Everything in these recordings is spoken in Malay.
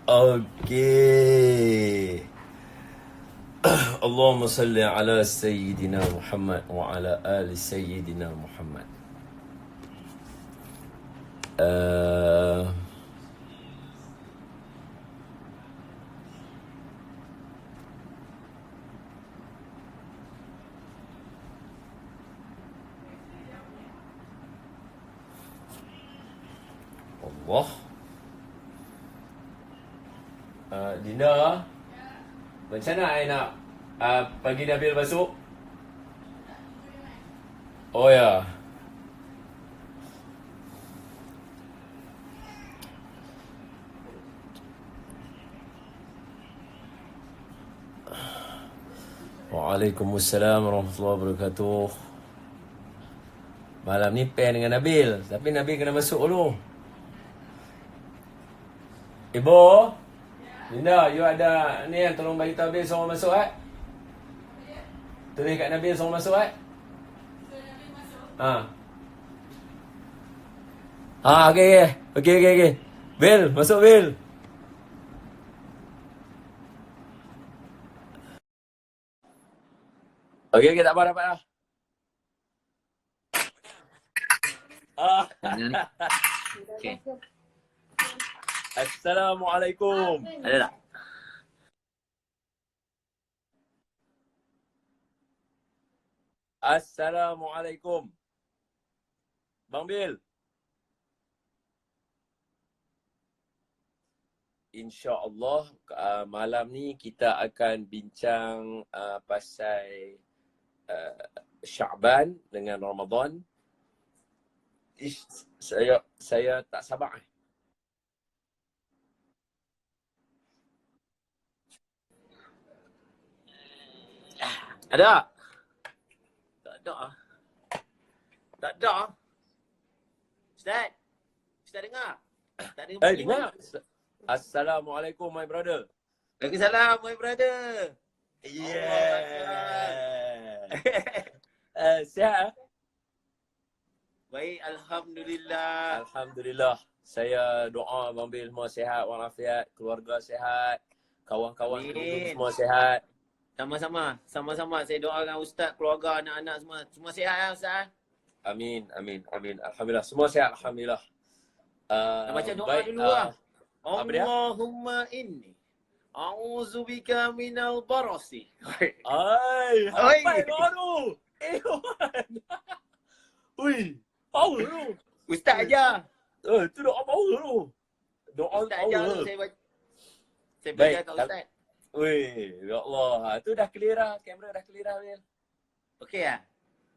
اوكي. اللهم صل على سيدنا محمد وعلى ال سيدنا محمد. آه Allah. Dina, macam mana I nak bagi Nabil masuk? Oh ya. Waalaikumsalam warahmatullahi wabarakatuh. Malam ni pair dengan Nabil, tapi Nabil kena masuk dulu. Ibu, Linda, you ada ni yang tolong bagi tahu Nabil suruh masuk Tulis kat Nabil suruh masuk okey. Bil, masuk Bil. Okey, tak apa dapat dah. Okay. Assalamualaikum. Ada tak? Assalamualaikum. Bang Bil. InsyaAllah malam ni kita akan bincang pasal Sya'ban dengan Ramadan. Saya tak sabar. Ada? Tak ada. Tak ada. Ustaz? Ustaz dengar? Tak dengar. Dengar. Assalamualaikum my brother. Waalaikumsalam my brother. Sihat? Baik, alhamdulillah. Alhamdulillah. Saya doa Bang Bil semua sihat walafiat, keluarga sihat, kawan-kawan penduduk semua sihat. Sama-sama. Saya doakan ustaz, keluarga, anak-anak semua sihat ya ustaz. Amin. Alhamdulillah. Semua sihat alhamdulillah. Baca doa baik, dulu lah. apa dia? Allahumma inni a'udzubika minal barasi. Apa baru? Ui, power tu. Ustaz aja. Tu doa power tu. Doa Ustaz aja power. tu saya belajar kat ustaz. Ui, ya Allah. Tu dah clear dah. Kamera dah clear dah, Bil. Okey lah.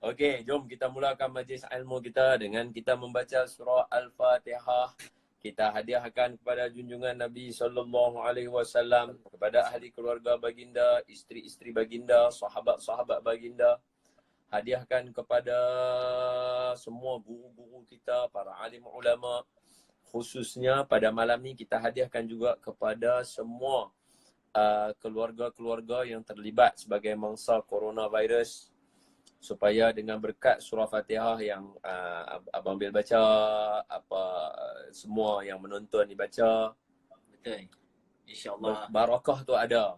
Okey, jom kita mulakan majlis ilmu kita dengan kita membaca surah Al-Fatihah. Kita hadiahkan kepada junjungan Nabi SAW, kepada ahli keluarga baginda, isteri-isteri baginda, sahabat-sahabat baginda. Hadiahkan kepada semua guru-guru kita, para alim ulama. Khususnya pada malam ni kita hadiahkan juga kepada semua keluarga-keluarga yang terlibat sebagai mangsa coronavirus, supaya dengan berkat surah Fatihah yang Abang Bil baca, semua yang menonton dibaca, Betul. InsyaAllah. barakah tu ada.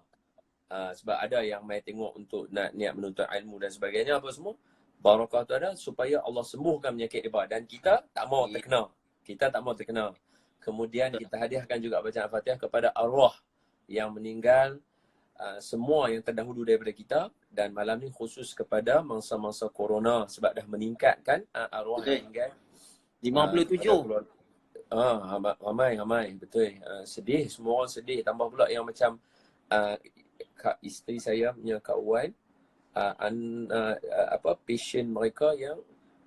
Sebab ada yang mai tengok untuk nak niat menuntut ilmu dan sebagainya apa semua. Barakah tu ada supaya Allah sembuhkan penyakit mereka dan kita tak mau terkena. Kemudian kita hadiahkan juga bacaan Al-Fatihah kepada arwah yang meninggal, semua yang terdahulu daripada kita, dan malam ni khusus kepada mangsa-mangsa corona sebab dah meningkatkan arwah yang meninggal 57. Ramai betul. Sedih, semua orang sedih. Tambah pula yang macam kak isteri saya punya Kak Wan, patient mereka yang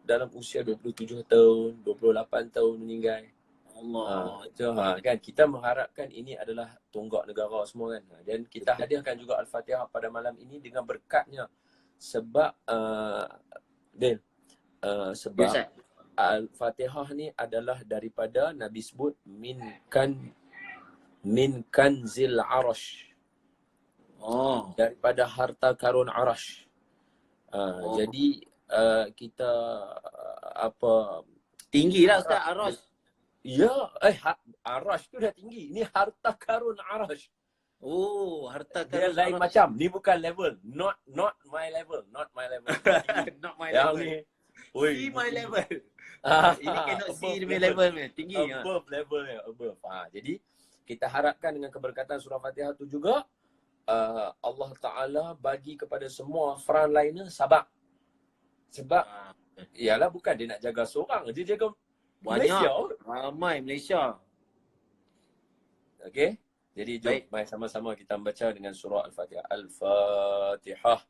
dalam usia 27 tahun, 28 tahun meninggal. Allah. Kan kita mengharapkan ini adalah tonggak negara semua kan. Dan kita hadiahkan juga Al-Fatihah pada malam ini dengan berkatnya. Sebab sebab Al-Fatihah ni adalah daripada Nabi sebut min kanzil arash. Daripada harta karun arash. Jadi kita tinggi lah ustaz arash. Ya, Arash tu dah tinggi. Ni harta karun Arash. Oh, harta Dia karun lain Arash. macam. Ni bukan level. Not my level. Not my level. Not my Yang level. ni. See my level. Ini cannot see Above the level ni. Tinggi. Above level ni. Above. Jadi, kita harapkan dengan keberkatan surah Fatihah tu juga, Allah Ta'ala bagi kepada semua frontliner sabar. Sebab, ialah bukan dia nak jaga seorang. Dia jaga Banyak. Malaysia. Ramai Malaysia. Okey. Jadi jom mari sama-sama kita membaca dengan surah Al-Fatihah. Al-Fatihah.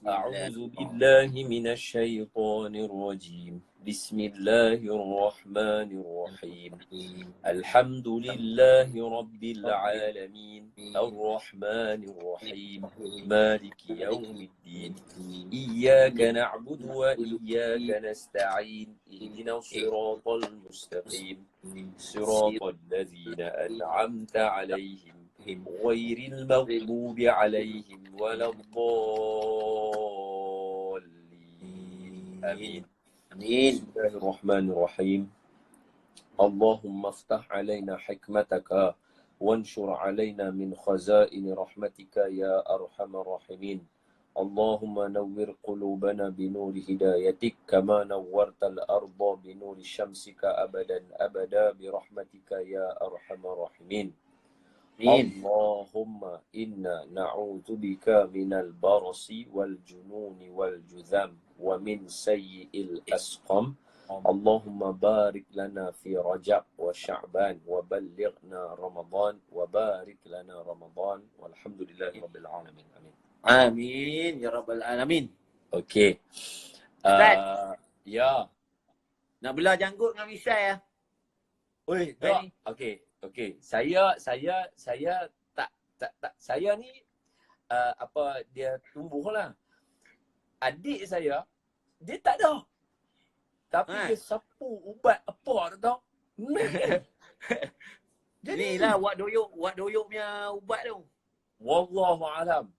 A'udzu billahi minasy syaithanir rajim. Bismillahirrahmanirrahim. Alhamdulillahi rabbil alamin. Arrahmanir rahim. Maliki yaumiddin. Iyyaka na'budu wa iyyaka nasta'in. Ihdinas siratal mustaqim. Siratal ladzina an'amta 'alaihim ghairil maghdubi 'alaihim waladdallin. Amin. Amin. Bismillahirrahmanirrahim. Allahumma aftah 'alaina hikmataka وانشر علينا من خزائن رحمتك يا أرحم الراحمين. اللهم نور قلوبنا بنور هدايتك كما نورت الأرض بنور شمسك أبدا أبدا برحمتك يا أرحم الراحمين. اللهم إنا نعوذ بك من البرص والجنون والجذام ومن سيء الأسقم. اللهم بارك لنا في رجب وشعبان وبلغنا رمضان وبارك لنا رمضان والحمد لله رب العالمين. آمين. Amin ya rabbal alamin. Okey. Ustaz. Ya. Nak belah janggut dengan Misai ya? Oi, tak. Okey. Saya tak saya ni apa dia tumbuhlah. Adik saya dia tak ada. Tapi dia sapu ubat apa tak tahu. Jadi lah wak doyok punya ubat tu. Wallahu alam.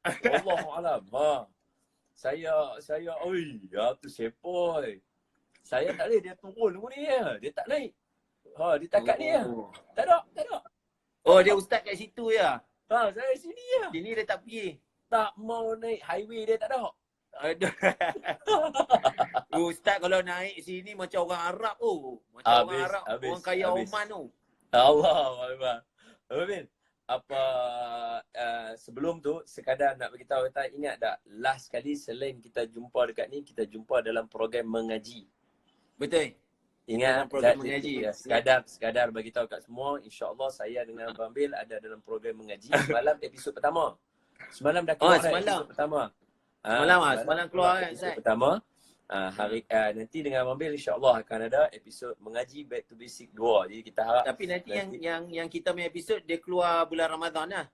Saya tu sepoi. Saya tak boleh dia turun dulu ni. Dia tak naik. Dia takat ni. Tak ada. Oh, dia ustaz kat situ ya. Saya sini ya. Sini dia tak pergi. Tak mau naik highway dia tak ada. Aduh. Ustaz kalau naik sini macam orang Arab tu. Macam orang Arab, orang kaya Oman tu. Allah. Amin. Apa sebelum tu sekadar nak beritahu kita, ingat tak last kali selain kita jumpa dekat ni, kita jumpa dalam program mengaji. Betul. Ingat program mengaji. Ya, sekadar bagi tahu kat semua, insya-Allah saya dengan Abang Bil ada dalam program mengaji semalam episod pertama. Semalam dah keluar episod pertama. Semalam keluar kan episod pertama. Hari nanti dengan Abang Bil insya-Allah akan ada episod mengaji Back to Basic 2. Jadi kita harap tapi nanti yang kita punya episod dia keluar bulan Ramadan lah.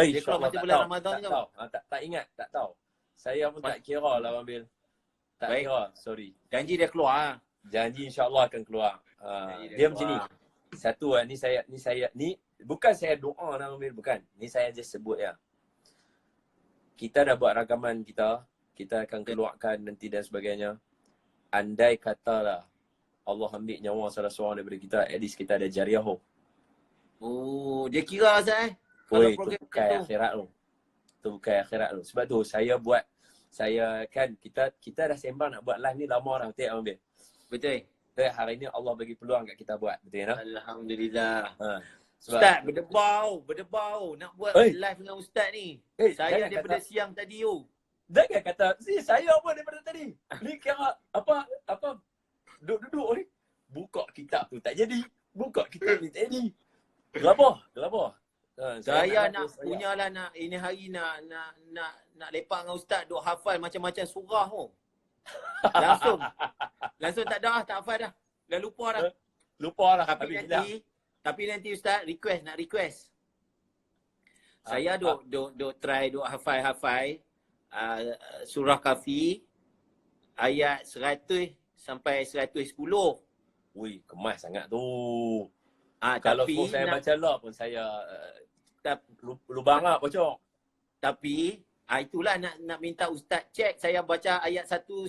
Dia keluar masa bulan Ramadan ke? Tak ingat, tak tahu. Saya pun tak kira lah Abang Bil. Tak kira, sorry. Janji dia keluar. Janji insya-Allah akan keluar. Dia macam ni. Satu ni saya bukan saya doa Abang Bil, bukan. Ni saya just sebut ya. Kita dah buat ragaman kita akan keluarkan nanti dan sebagainya. Andai katalah Allah ambil nyawa salah seorang daripada kita, at least kita ada jariah. Oh, dia kira Azhar kalau program itu bukan akhirat tu. Itu bukan akhirat tu. Sebab tu saya kan kita dah sembang nak buat live ni lama dah, betul Abang Bil? Betul. Hari ni Allah bagi peluang kat kita buat, betul tak? Alhamdulillah. Sebab Ustaz berdebau nak buat live dengan ustaz ni. Saya daripada siang tadi tu. Jangan kata, saya apa daripada tadi? Ni kira apa duduk ni. Buka kitab tu tak jadi. Buka kitab ni tak jadi. Gelabah. Saya nak punyalah nak ini hari nak lepak dengan ustaz duk hafal macam-macam surah tu. Langsung tak ada, tak hafal dah. Dah lupa dah. Tapi nanti ustaz request. Saya duk try duk hafal surah Kahfi ayat 100 sampai 110. Ui, kemas sangat tu. Kalau saya baca lah pun saya lubang lah pocong. Tapi itulah nak minta ustaz cek. Saya baca ayat 100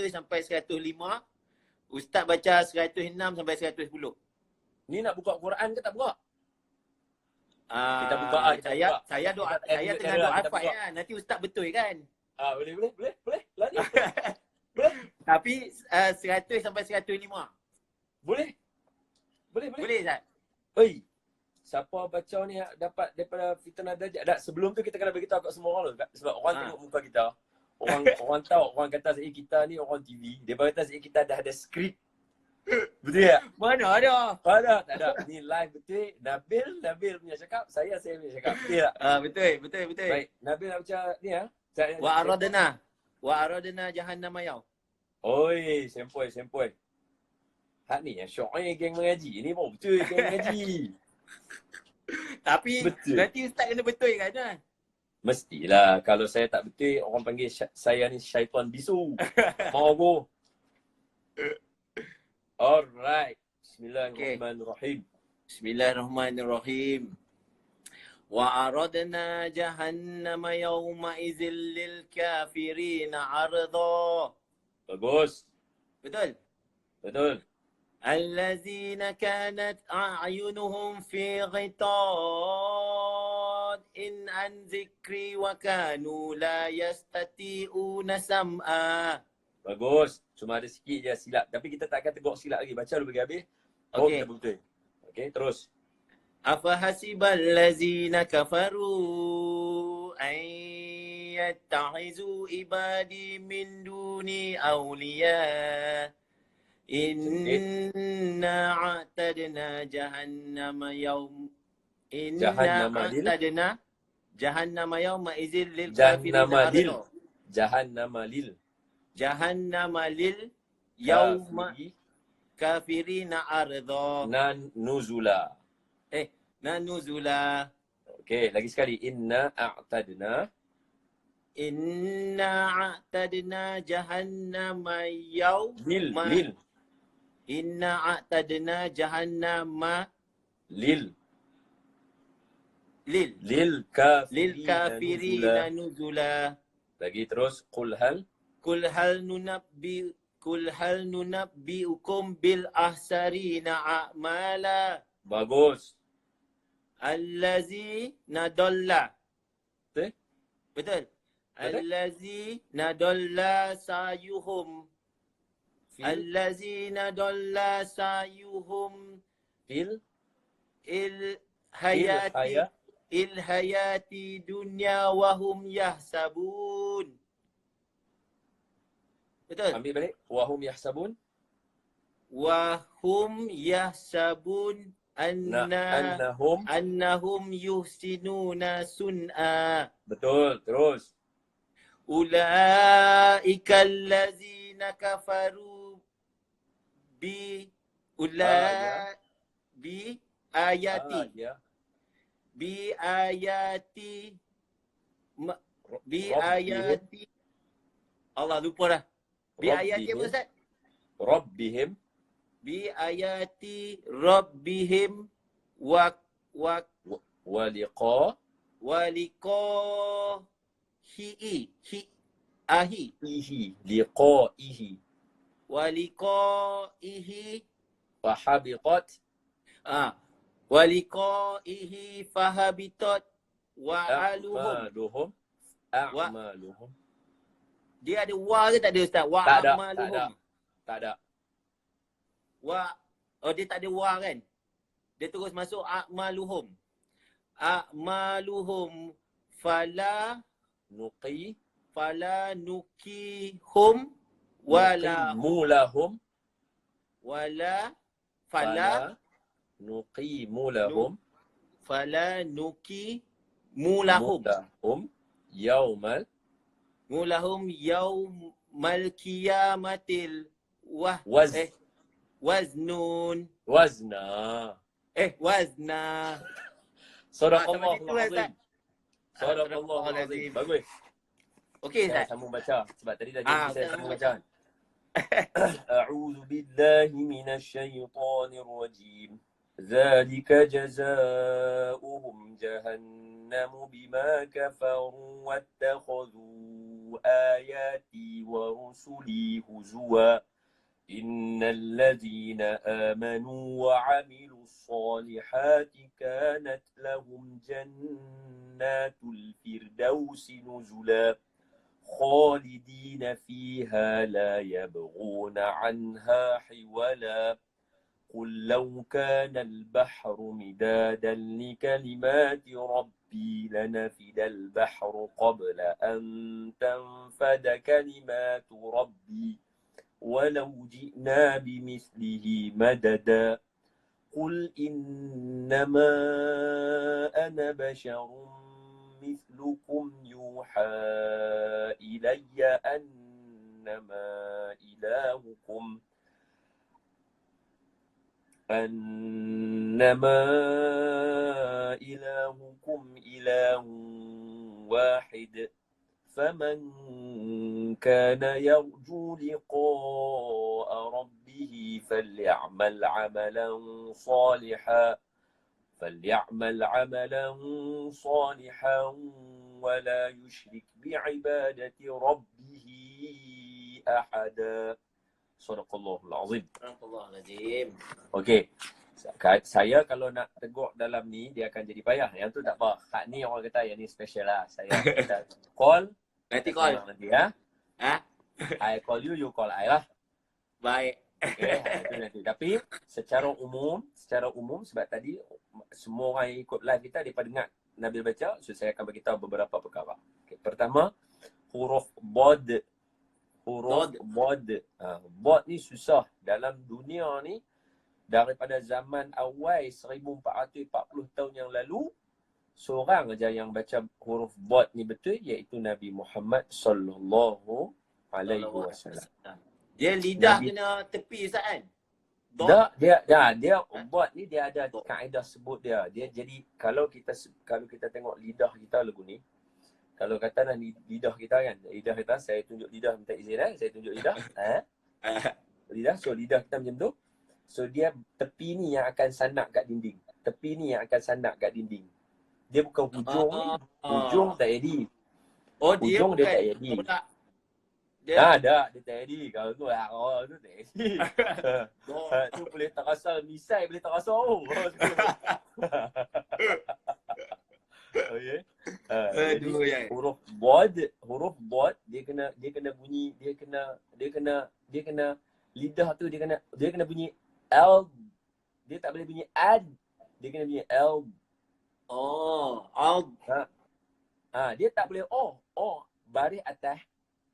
sampai 105. Ustaz baca 106 sampai 110. Ni nak buka Quran ke tak buka? Kita buka kita Saya buka. saya doa Kita saya tunjukkan tengah dia lah, doa kita hafal buka. ya. Nanti ustaz betul kan? Boleh boleh boleh boleh. Lari. Boleh. Tapi 100 sampai 105. Boleh. Boleh boleh. Boleh Ustaz? Oi. Siapa baca ni dapat daripada fitnah dajjal. Tak, sebelum tu kita kena beritahu kat semua orang dulu. Sebab orang tengok muka kita. Orang tahu, orang kata kita ni orang TV. Dia kata kita dah ada skrip. Betul tak? Mana ada? Tak ada. Ni live betul. Nabil punya cakap. Saya punya cakap. Betul tak? Betul. Baik. Nabil nak baca ni ya. Wa aradna jahannama yaw. Oi, sempoi. Hak ni yang Syuaib geng mengaji. Ni pun betul geng mengaji. Tapi Betul. nanti ustaz kena betul kan? Mestilah. Kalau saya tak betul, orang panggil saya ni syaitan bisu. Mau go. Alright. Bismillahirrahmanirrahim. Bismillahirrahmanirrahim. Wa aradna jahannama yawma idzil lil kafirina 'arda. Bagus. Betul? Betul. Allazina kanat a'yunuhum fi ghitad in an zikri wa kanu la yastati'una sam'a. Bagus. Cuma ada sikit je silap. Tapi kita tak akan tegak silap lagi. Baca dulu bagi habis. Okey. Kita betul. Okey, terus. Afahasibal lazina kafaru an yattahizu ibadi min duni awliya. Inna a'tadna jahannama yawm. Jahannama lil. Jahannama yawma izil lil kafirina ardo. Jahannama lil yawma kafirina ardo. Nuzula. Nanuzula. Okey, lagi sekali. Inna a'tadna jahannama yawma. Lil. Inna a'tadna jahannama Lil kafirina nuzula. Lagi terus. Qul hal nunabbiukum bil ahsarina a'mala. Bagus. Allazina dalla. Betul? Allazina dalla sayuhum. Allazina dalla sayuhum Fil hayati dunya wa hum yahsabun. Betul? Ambil balik. Wahum yahsabun. Wa hum yahsabun annahum yuhsinuna sun'a. Betul. Terus. Ulaika allazina kafaru bi ayati Allah lupa dah. Bi ayati apa Ustaz? Rabbihim. Bi ayati rabbihim wa liqa liqaihi wa liqaihi fahabitat wa liqaihi fahabitat wa a'maluhum. Dia ada wa ke tak ada Ustaz? Wa Tak ada. a'maluhum. Tak ada. Dia tak ada wa kan? Dia terus masuk a'maluhum. A'maluhum fala nukihum wala nukimulahum yaumal qiyamatil waznun. Wazna. Sadaqallahul azim. Sadaqallahul azim. Bagus. Okey Saya Ustaz. sambung baca sebab tadi dah jadi saya sambung baca. A'udzu billahi minasy syaithanir rajim. Dzalika jazaohum jahannam bima kafaru wattakhadhu ayati wa rusuli huzwa. Innalladzina amanu wa 'amilus solihati kanat lahum jannatul firdausi nuzula khalidina fiha la yabghuna 'anha hiwala. قل لو كان البحر مدادا لكلمات ربي لنفد البحر قبل أن تنفد كلمات ربي ولو جئنا بمثله مددا قل إنما أنا بشر مثلكم يوحى إلي أنما إلهكم إله واحد فمن كان يرجو لقاء ربه فليعمل عملا صالحا ولا يشرك بعبادة ربه أحدا. Sadaqallahul Azim. Astagfirullahaladzim. Okey. Saya kalau nak tegur dalam ni, dia akan jadi payah. Yang tu tak apa. Hak ni orang kata yang ni special lah. Saya kita call. Nanti call. Nanti ya. Ha? I call you, you call I lah. Baik. Okay, itu nanti. Tapi secara umum sebab tadi semua orang yang ikut live kita mereka dengar Nabil baca, so saya akan bagi tahu beberapa perkara. Okay. Pertama, huruf bod. Bod ni susah dalam dunia ni. Daripada zaman awal 1440 tahun yang lalu, seorang aja yang baca huruf bod ni betul, iaitu Nabi Muhammad sallallahu alaihi wasallam. Dia lidah kena tepi Ustaz kan? Tak, dia bod ni dia ada kaedah sebut dia. Dia jadi kalau kita tengok lidah kita lagu ni, kalau kata nak lidah kita kan, lidah kita, saya tunjuk lidah, minta izin saya tunjuk lidah. Lidah, so lidah kita macam tu. So dia tepi ni yang akan sanak kat dinding. Tepi ni yang akan sanak kat dinding. Dia bukan hujung ni. Hujung tak jadi. Oh, dia hujung bukan dia tak jadi. Dia Dia tak jadi. Kalau tu tu tak jadi. Tu boleh terasa, misai boleh terasa. Okay. Jadi huruf bod dia kena bunyi, dia kena lidah tu dia kena bunyi L. Dia tak boleh bunyi ad. Dia kena bunyi L. Dia tak boleh baris atas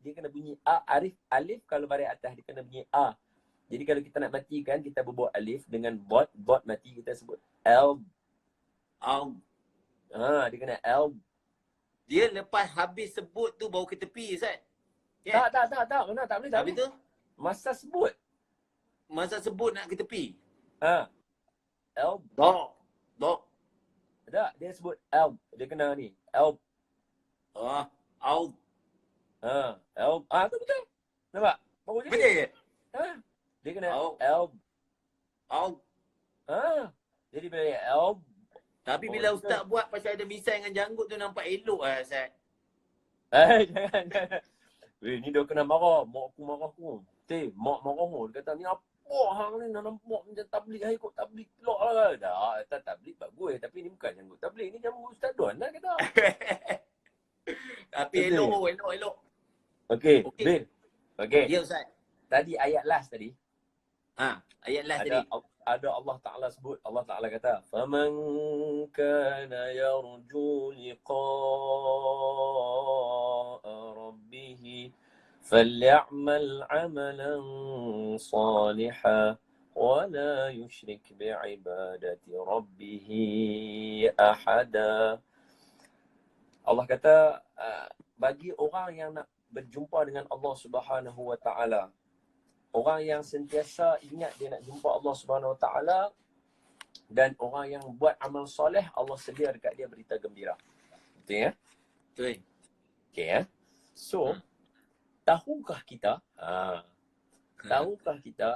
dia kena bunyi a. Alif kalau baris atas dia kena bunyi a. Jadi kalau kita nak matikan, kita berbuat alif dengan bod mati, kita sebut L. Dia kena L. Dia lepas habis sebut tu baru ke tepi Ustaz. Tak. Mana tak boleh. Habis tu Masa sebut. masa sebut nak ke tepi. L. Dok. Tak, dia sebut L. Dia kena ni. L. Out. L. Tu betul. Nampak? Baru Betul ke? Dia kena L. L. Out. Jadi bila L. Tapi bila Ustaz buat pasal ada misai dengan janggut tu nampak elok lah Ustaz. Jangan. Ni dia kena marah. Mak aku. Mak marah aku. Dia kata ni apa hang ni nak nampak macam tabligh, ikut tabligh pulak lah. Tak, tabligh bagus. Tapi ni bukan janggut tabligh. Ni janggut Ustaz Don lah kata. Tapi elok. Okey. Bil. Okey. Ya Ustaz. Tadi ayat last tadi. Ayat last tadi. Ada Allah Ta'ala sebut. Allah Ta'ala kata, فَمَنْ كَانَ يَرْجُو لِقَاءَ رَبِّهِ فَلْيَعْمَلْ عَمَلًا صَالِحًا وَلَا يُشْرِكْ بِعِبَادَةِ رَبِّهِ أَحَدًا. Allah kata, bagi orang yang nak berjumpa dengan Allah Subhanahu Wa Ta'ala, orang yang sentiasa ingat dia nak jumpa Allah Subhanahu Wa Ta'ala, dan orang yang buat amal soleh, Allah sedia dekat dia berita gembira. Betul ya? Betul. Okay ya? So, tahukah kita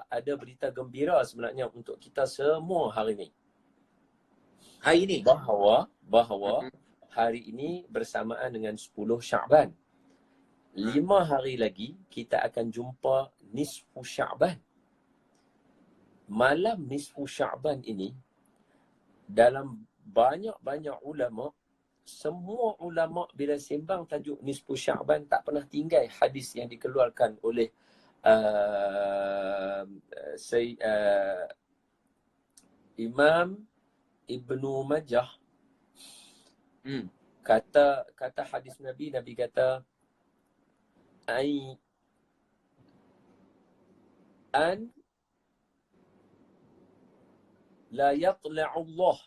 ada berita gembira sebenarnya untuk kita semua hari ini? Hari ini? Bahawa hari ini bersamaan dengan 10 Sya'ban. 5 hari lagi kita akan jumpa nisfu Sya'ban. malam nisfu Sya'ban ini, dalam banyak-banyak ulama, semua ulama bila sembang tajuk nisfu Sya'ban tak pernah tinggal hadis yang dikeluarkan oleh Imam Ibnu Majah. Kata hadis Nabi kata an la yatla'u Allah.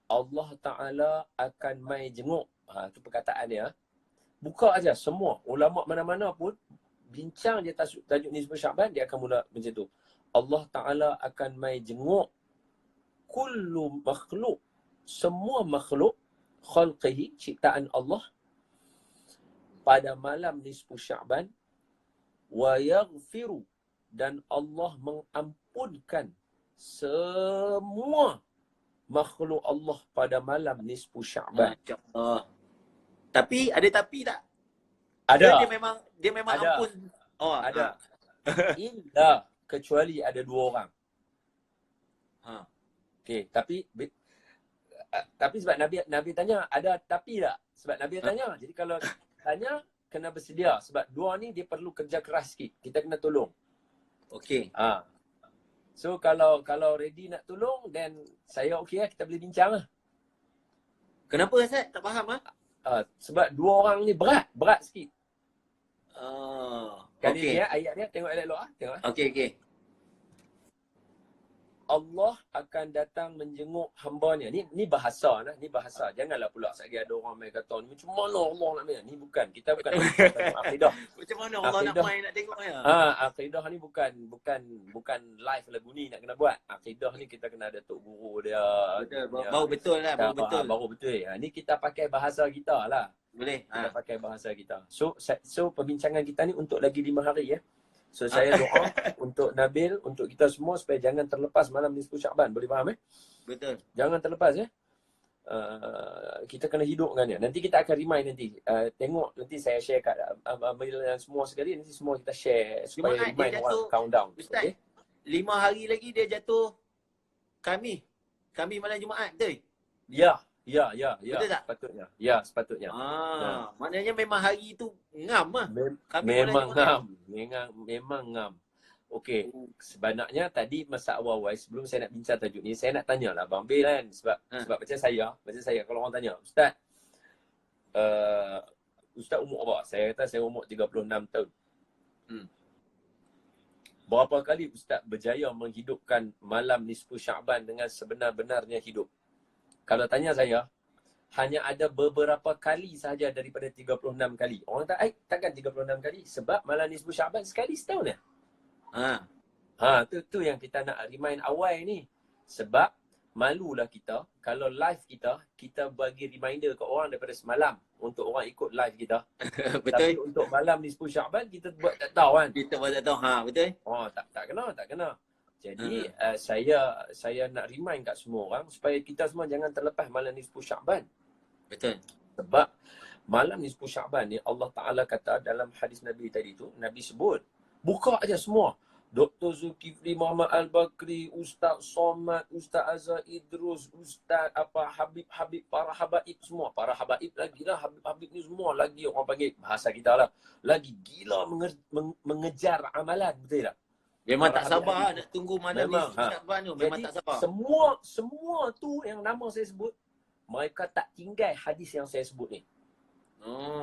Allah Ta'ala akan mai jenguk. Itu perkataan dia. Buka aja semua. Ulama mana-mana pun bincang dia tajuk nisfu Sya'ban, dia akan mula macam tu. Allah Ta'ala akan mai jenguk kullu makhluk. Semua makhluk khalqihi, ciptaan Allah, pada malam nisfu Sya'ban, wa yaghfiru, dan Allah mengampunkan semua makhluk Allah pada malam nisfu Sya'ban. Tapi ada tapi tak? Ada. Dia memang ada. ampun. Ada. Illa kecuali ada 2 orang. Okey, tapi sebab Nabi tanya ada tapi tak? Sebab Nabi tanya. Jadi kalau tanya kena bersedia sebab 2 ni dia perlu kerja keras sikit. Kita kena tolong. Okey. So kalau ready nak tolong, then saya okey lah, kita boleh bincang lah. Kenapa Ustaz? Tak faham sebab 2 orang ni berat sikit. Kali okey. dia ayat dia, tengok ayat elok tengok. Okey. Allah akan datang menjenguk hamba-Nya. Ni bahasa nah, ni bahasa. Janganlah pula sekali ada orang main kata ni macam mana Allah nak main. Ni bukan. Kita bukan akidah. Macam mana Allah nak main nak tengok ya? Akidah ni bukan live lagu ni nak kena buat. Akidah ni kita kena ada tok guru dia. Betul. Baru betul lah, baru betul. Baru betul. Ni kita pakai bahasa kita lah. Boleh. Kita pakai bahasa kita. So perbincangan kita ni untuk lagi 5 hari ya. So saya doa untuk Nabil, untuk kita semua supaya jangan terlepas malam nisfu Sya'ban. Boleh faham Betul. Jangan terlepas kita kena hidupkan dia. Nanti kita akan remind nanti. Tengok nanti saya share kat Amil dan semua sekali. Nanti semua kita share supaya remind orang countdown. Ustaz, okay? 5 hari lagi dia jatuh Khamis malam Jumaat, betul? Ya. Betul tak? Sepatutnya. Ya, sepatutnya. Maknanya memang hari tu ngam lah. Memang ngam. Okey, sebenarnya tadi masa awal sebelum saya nak bincang tajuk ni, saya nak tanyalah Bang Bil kan sebab macam saya kalau orang tanya, Ustaz Ustaz umur apa? Saya kata saya umur 36 tahun. Berapa kali Ustaz berjaya menghidupkan malam nisfu Sya'ban dengan sebenar-benarnya hidup? Kalau tanya saya, hanya ada beberapa kali sahaja daripada 36 kali. Orang kata, takkan 36 kali? Sebab malam nisfu Sya'ban sekali setahun ya? Tu yang kita nak remind awal ni. Sebab malulah kita, kalau live kita bagi reminder ke orang daripada semalam untuk orang ikut live kita. Betul. Tapi untuk malam nisfu Sya'ban kita buat tak tahu kan? Kita buat tak tahu, betul? Tak kena. Jadi saya nak remind kat semua orang supaya kita semua jangan terlepas malam nisfu Sya'ban. Betul. Sebab malam nisfu Sya'ban ni Allah Ta'ala kata dalam hadis Nabi tadi tu, Nabi sebut, buka aja semua. Dr. Zulkifli Muhammad Al-Bakri, Ustaz Somad, Ustaz Azhar Idrus, Ustaz Habib, para habaib semua. Para habaib lagi lah, Habib ni semua lagi orang panggil bahasa kita lah. Lagi gila mengejar amalan, betul tak? Memang tak sabar nak tunggu malam ni Sya'ban tu. Memang tak sabar. Semua tu yang nama saya sebut, mereka tak tinggal hadis yang saya sebut ni.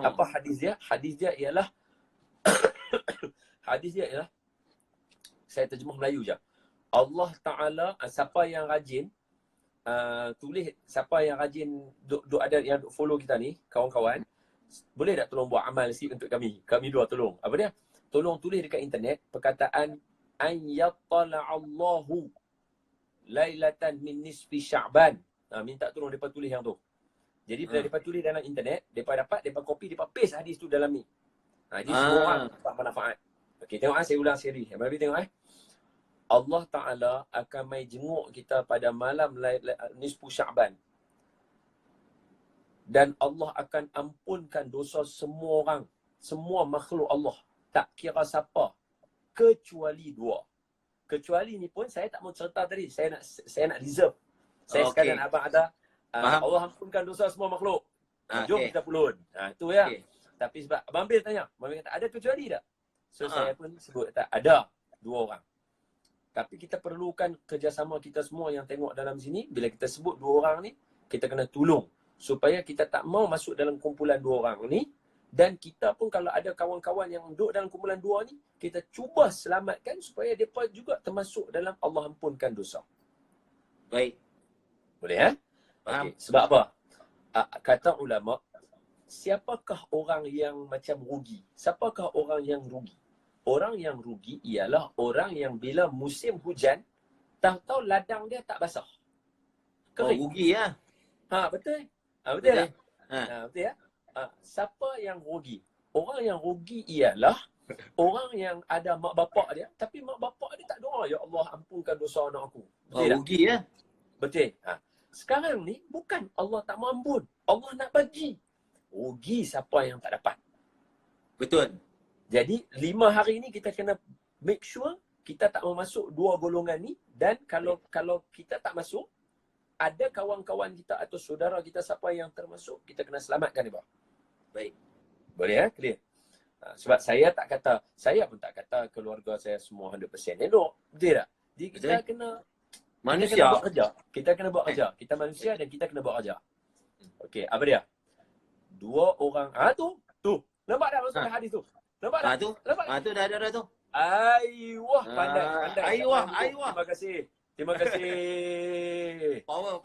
Apa hadis dia? Hadis dia ialah saya terjemah Melayu je. Allah Ta'ala, siapa yang rajin tulis, siapa yang rajin ada yang follow kita ni, kawan-kawan, boleh tak tolong buat amal sikit untuk kami? Kami dua tolong. Apa dia? Tolong tulis dekat internet perkataan an yattala'allahu lailatan min nisfi Sya'ban. Minta tolong mereka tulis yang tu. Jadi bila mereka tulis dalam internet, mereka copy, mereka paste hadis tu dalam ni. Jadi semua orang dapat manfaat. Okey, tengok saya ulang seri. Mari tengok Allah Ta'ala akan mai jenguk kita pada malam nisfu Sya'ban. Dan Allah akan ampunkan dosa semua orang, semua makhluk Allah. Tak kira siapa. Kecuali 2. kecuali ni pun saya tak mau cerita tadi. Saya nak reserve. Saya Okey. sekadar abang ada Faham. Allah ampunkan dosa semua makhluk. Jom Okey. kita pulun. Itu ya. Okey. Tapi sebab Abang Bil tanya, Abang Bil kata ada kecuali tak? So Ha. saya pun sebut tak ada 2 orang. Tapi kita perlukan kerjasama kita semua yang tengok dalam sini. Bila kita sebut 2 orang ni, kita kena tolong. Supaya kita tak mau masuk dalam kumpulan 2 orang ni. Dan kita pun kalau ada kawan-kawan yang duduk dalam kumpulan 2 ni, kita cuba selamatkan supaya mereka juga termasuk dalam Allah ampunkan dosa. Baik. Boleh Faham. Okay. Sebab apa? Kata ulama, siapakah orang yang macam rugi? Siapakah orang yang rugi? Orang yang rugi ialah orang yang bila musim hujan, tahu-tahu ladang dia tak basah. Kering. Rugi ya. Betul. Betul tak? Betul ya? Siapa yang rugi? Orang yang rugi ialah orang yang ada mak bapak dia, tapi mak bapak dia tak doa, ya Allah ampunkan dosa anak aku. Betul tak? Rugi ya. Betul. Sekarang ni bukan Allah tak mau ampun. Allah nak bagi. Rugi siapa yang tak dapat. Betul. Jadi 5 hari ni kita kena make sure kita tak mau masuk 2 golongan ni. Dan kalau kita tak masuk, ada kawan-kawan kita atau saudara kita siapa yang termasuk, kita kena selamatkan dia. Baik. Boleh clear? Sebab saya pun tak kata keluarga saya semua 100% elok. Betul tak? Jadi kita kena manusia. Kita kena buat kerja. Kita kena buat kerja. Kita manusia dan kita kena buat kerja. Okey, apa dia? 2 orang. Tu. Nampak tak maksud hadis tu? Nampak tak? Nampak tak? Tu dah tu. Aiwah, pandai. Aiwah. Terima kasih. Power.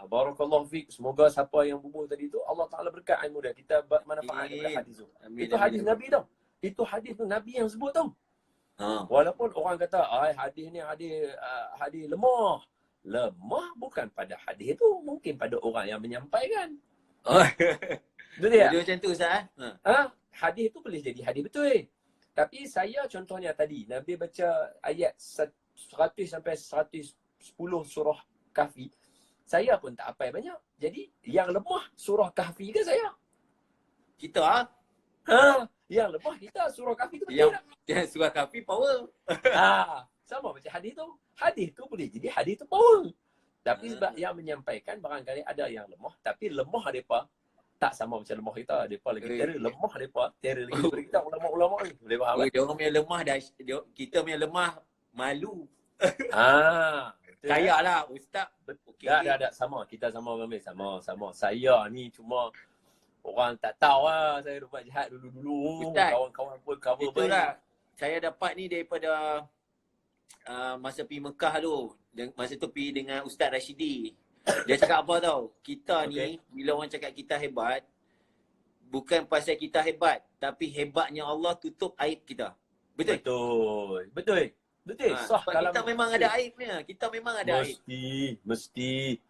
Barakallahu fiik. Semoga siapa yang bubuh tadi tu Allah Taala berkat ilmu dia. Kita manfaat daripada hadis tu. Itu hadis Nabi tau. Itu hadis tu Nabi yang sebut tau. Walaupun orang kata hadis ni hadis lemah. Lemah bukan pada hadis tu, mungkin pada orang yang menyampaikan. Betul tak? Dia macam tu Ustaz. Hadis tu boleh jadi hadis betul. Tapi saya contohnya tadi Nabi baca ayat 100 sampai 110 surah Kahfi. Saya pun tak hafal banyak. Jadi yang lemah surah Kahfi ke saya? Kita yang lemah kita surah Kahfi tu betul tak? Yang surah Kahfi power. Sama macam hadis tu. Hadis tu boleh jadi hadis tu power. Tapi sebab yang menyampaikan barangkali ada yang lemah. Tapi lemah mereka tak sama macam lemah kita. Mereka lagi terror. Lemah mereka terror lagi daripada kita ulama-ulama ni. Boleh faham tak? Dia orang punya lemah kita punya lemah malu. Kayak lah Ustaz. Tak. Sama. Kita sama Ramil. Sama. Saya ni cuma orang tak tahu lah. Saya buat jahat dulu-dulu. Ustaz, kawan-kawan pun cover baik. Itulah. Saya dapat ni daripada masa pergi Mekah tu. Masa tu pergi dengan Ustaz Rashidi. Dia cakap apa tau? Kita ni, bila orang cakap kita hebat, bukan pasal kita hebat. Tapi hebatnya Allah tutup aib kita. Betul? Betul. Sah kalau kita memang ada aibnya. Kita memang ada aib. Mesti.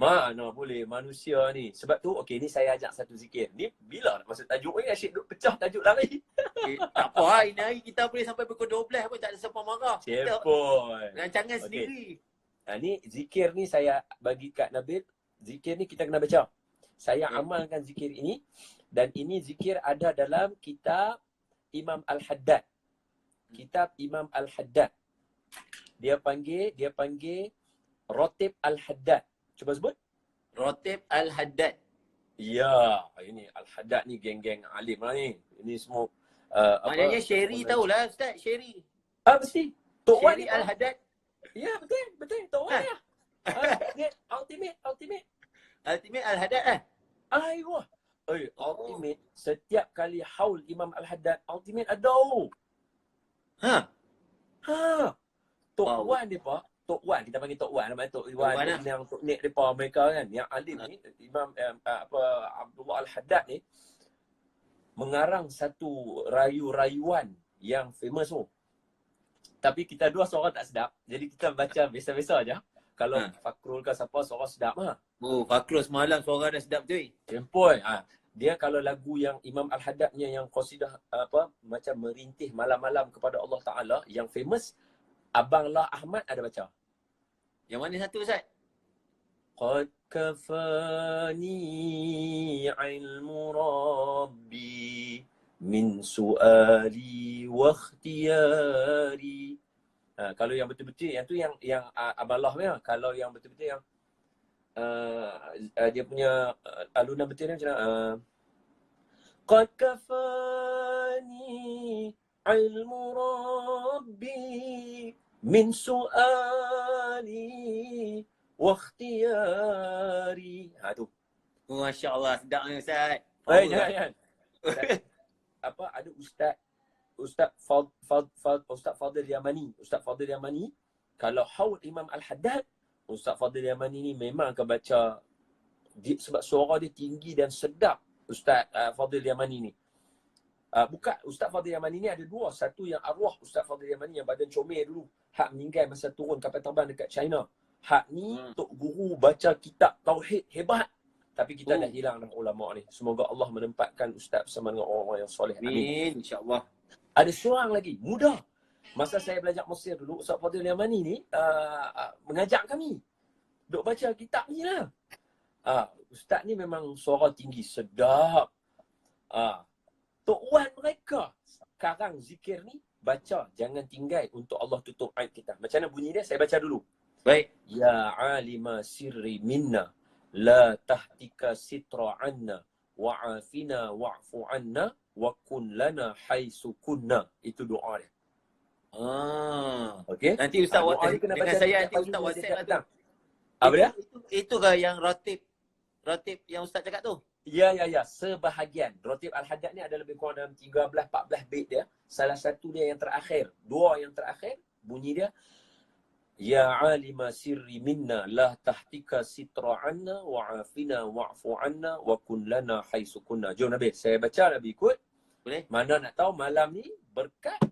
Mana boleh manusia ni. Sebab tu, ni saya ajak satu zikir. Ni bila nak masuk tajuk ni, asyik duk pecah tajuk lari. Tak apa lah, ini hari kita boleh sampai pukul 12 pun tak ada siapa marah. Cepoi. Rancangan sendiri. Ni zikir ni saya bagi kat Nabil. Zikir ni kita kena baca. Saya amalkan zikir ini. Dan ini zikir ada dalam kitab Imam Al-Haddad. Kitab Imam Al-Haddad. Dia panggil Ratib Al-Haddad. Cuba sebut. Ratib Al-Haddad. Ya, ini Al-Haddad ni geng-geng alim lah ni. Ini semua maknanya Sherry tahulah Ustaz, Sherry. Mesti. Tok Wan Sherry Al-Haddad. Ya, betul. Tok Wan ya. Ultimate. Ultimate Al-Haddad lah. Aiwah. Ultimate setiap kali haul Imam Al-Haddad ultimate ada. Tok Wan dia Pak. Tok Wan, kita panggil Tok Wan, nama Tok Wan yang Tok Nek depa mereka kan, yang alim ni Imam Abdullah Al-Haddad ni mengarang satu rayu-rayuan yang famous tu. Tapi kita dua suara tak sedap. Jadi kita baca biasa-biasa aja. Kalau Fakrul ke siapa suara sedap Fakrul semalam suara dah sedap tu. Tempoi. Dia kalau lagu yang Imam Al-Haddadnya yang qasidah macam merintih malam-malam kepada Allah Taala yang famous, Abang La Ahmad ada baca. Yang mana satu Ustaz? Qad kafani ilmu rabbi min su'ali wa ikhtiyari. Kalau yang betul-betul yang tu yang amalah punya. Kalau yang betul-betul yang dia punya alunan betul ni macam mana? Qad kafani ilmu rabbi min su'ali wa ikhtiyari. Tu. Masya Allah, sedap ni Ustaz. Jangan. Ada Ustaz Fadil Yamani. Ustaz Fadil Yamani, kalau haud Imam Al-Haddad, Ustaz Fadil Yamani ni memang akan baca sebab suara dia tinggi dan sedap. Ustaz Fadil Yamani ni. Bukan, Ustaz Fadil Yamani ni ada dua. Satu yang arwah Ustaz Fadil Yamani yang badan comel dulu. Hak meninggal masa turun kapal terbang dekat China. Hak ni Tok Guru baca kitab Tauhid hebat. Tapi kita dah hilang dengan ulama' ni. Semoga Allah menempatkan Ustaz bersama dengan orang-orang yang soleh. Amin. InsyaAllah. Ada seorang lagi, muda. Masa saya belajar Mesir dulu, Ustaz Fadil Yamani ni mengajak kami. Duk baca kitab ni lah. Ustaz ni memang suara tinggi, sedap. Tok Wan mereka sekarang zikir ni, baca jangan tinggal untuk Allah tutup aib kita. Macam mana bunyi dia? Saya baca dulu. Baik. Ya alima sirri minna, la tahtika sitra anna, wa'afina wa'fu anna, wa kun lana haisu kunna. Itu doa dia. Okey. Nanti Ustaz dengan saya nanti Ustaz WhatsApp lah tu. Apa dia? Itu ke yang ratib yang Ustaz cakap tu? Ya. Sebahagian. Ratib Al-Haddad ni ada lebih kurang dalam 13-14 bait dia. Salah satu dia yang terakhir. Dua yang terakhir, bunyi dia, Ya alima sirri minna, la tahtika sitra anna, wa'afina wa'fu anna, wa kun lana haisu kunna. Jom Nabi, saya baca, Nabi ikut. Boleh? Mana nak tahu malam ni berkat,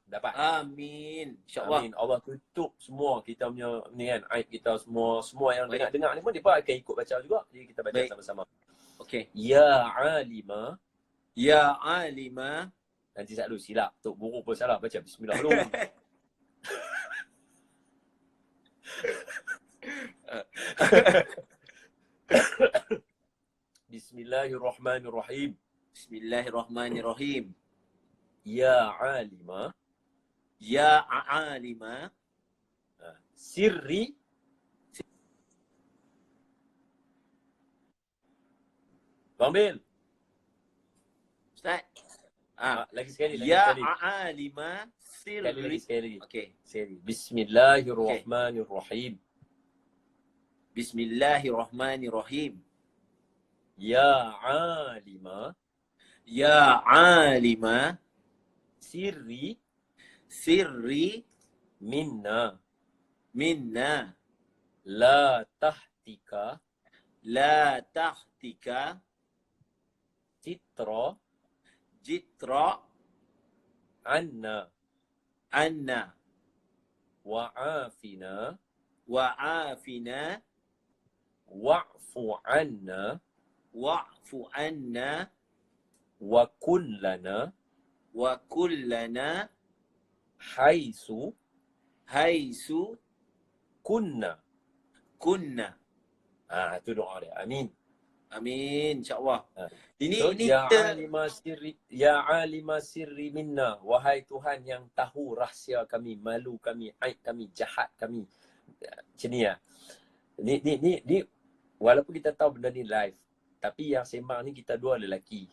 dapat. Amin. InsyaAllah. Amin. Allah tutup semua kita punya ni kan, aib kita semua yang dengar ni pun dia pun akan ikut baca juga. Jadi kita baca sama-sama. Okey. Ya alima. Nanti tak dulu silap. Tok Guru pun salah baca bismillah dulu. Bismillahirrahmanirrahim. Bismillahirrahmanirrahim. Ya alima. Sirri. Bang Bil. Ustaz. Lagi sekali. Ya alima sirri. Sekali lagi. Okey. Bismillahirrahmanirrahim. Bismillahirrahmanirrahim. Ya alima. Sirri. Minna. La tahtika. Jitra. Anna. Wa'afina. Wa'fu anna. Wa kun lana. Haisu. Kunna. Itu doa dia. Amin. Amin. InsyaAllah. Ini Ya alima sirri minna. Wahai Tuhan yang tahu rahsia kami, malu kami, aib kami, jahat kami. Macam ni lah. Ni walaupun kita tahu benda ni live, tapi yang sembang ni kita dua lelaki.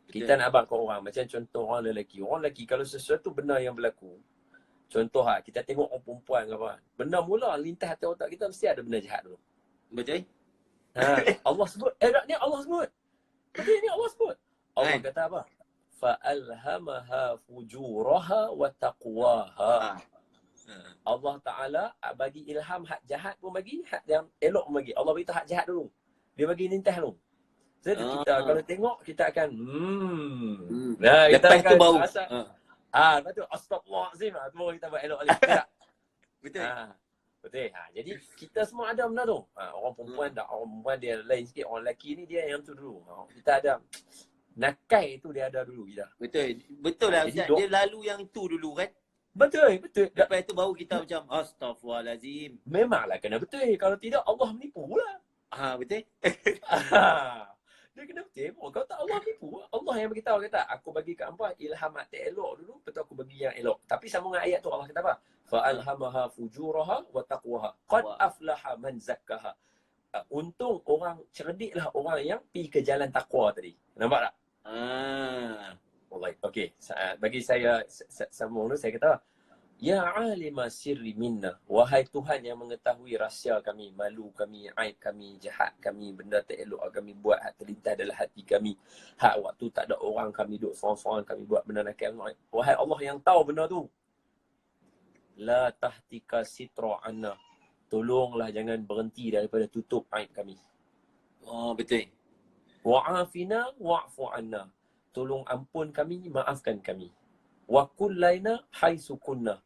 Kita nak abang kat orang. Macam contoh orang lelaki. Orang lelaki kalau sesuatu benda yang berlaku, contoh kita tengok orang perempuan ke apa, benda mula lintas hati otak kita mesti ada benda jahat dulu. Betul? Allah sebut. Ni Allah sebut. Betul ni Allah sebut. Allah kata apa? Fa'alhamaha fujuraha wa taqwaha. Allah Ta'ala bagi ilham hak jahat pun bagi, hak yang elok pun bagi. Allah beritahu hak jahat dulu. Dia bagi lintas dulu. Jadi kita kalau tengok, kita akan kita lepas akan tu baru lepas tu astagfirullahalazim, tu baru kita buat elok balik. Betul. Betul. Jadi kita semua ada benda tu. Orang perempuan orang perempuan dia lain sikit. Orang lelaki ni dia yang tu dulu. Kita ada nakai tu dia ada dulu kita. Betul lah Ustaz. Dia lalu yang tu dulu kan? Betul. Lepas tu baru kita macam Dia kena tengok. Kau tak Allah tipu. Allah yang beritahu kata, aku bagi kat hangpa ilhamat tak elok dulu, betul aku bagi yang elok. Tapi sambung dengan ayat tu Allah kata apa? Fa alhamaha fujuraha wa taqwaha. Qad aflaha man zakkaha. Untung orang cerdiklah orang yang pergi ke jalan takwa tadi. Nampak tak? Alright. Okey. Bagi saya sambung dulu, saya kata, ya alima sirri minna, wahai Tuhan yang mengetahui rahsia kami, malu kami, aib kami, jahat kami, benda tak elok kami buat, hak terlintas dalam hati kami, hak waktu tak ada orang kami duduk seorang-seorang kami buat benda nakal. Wahai Allah yang tahu benda tu, la tahtika sitra anna, tolonglah jangan berhenti daripada tutup aib kami. Oh, betul. Wa'afina wa'fu anna, tolong ampun kami, maafkan kami. Wa kullaina haitsu kunna,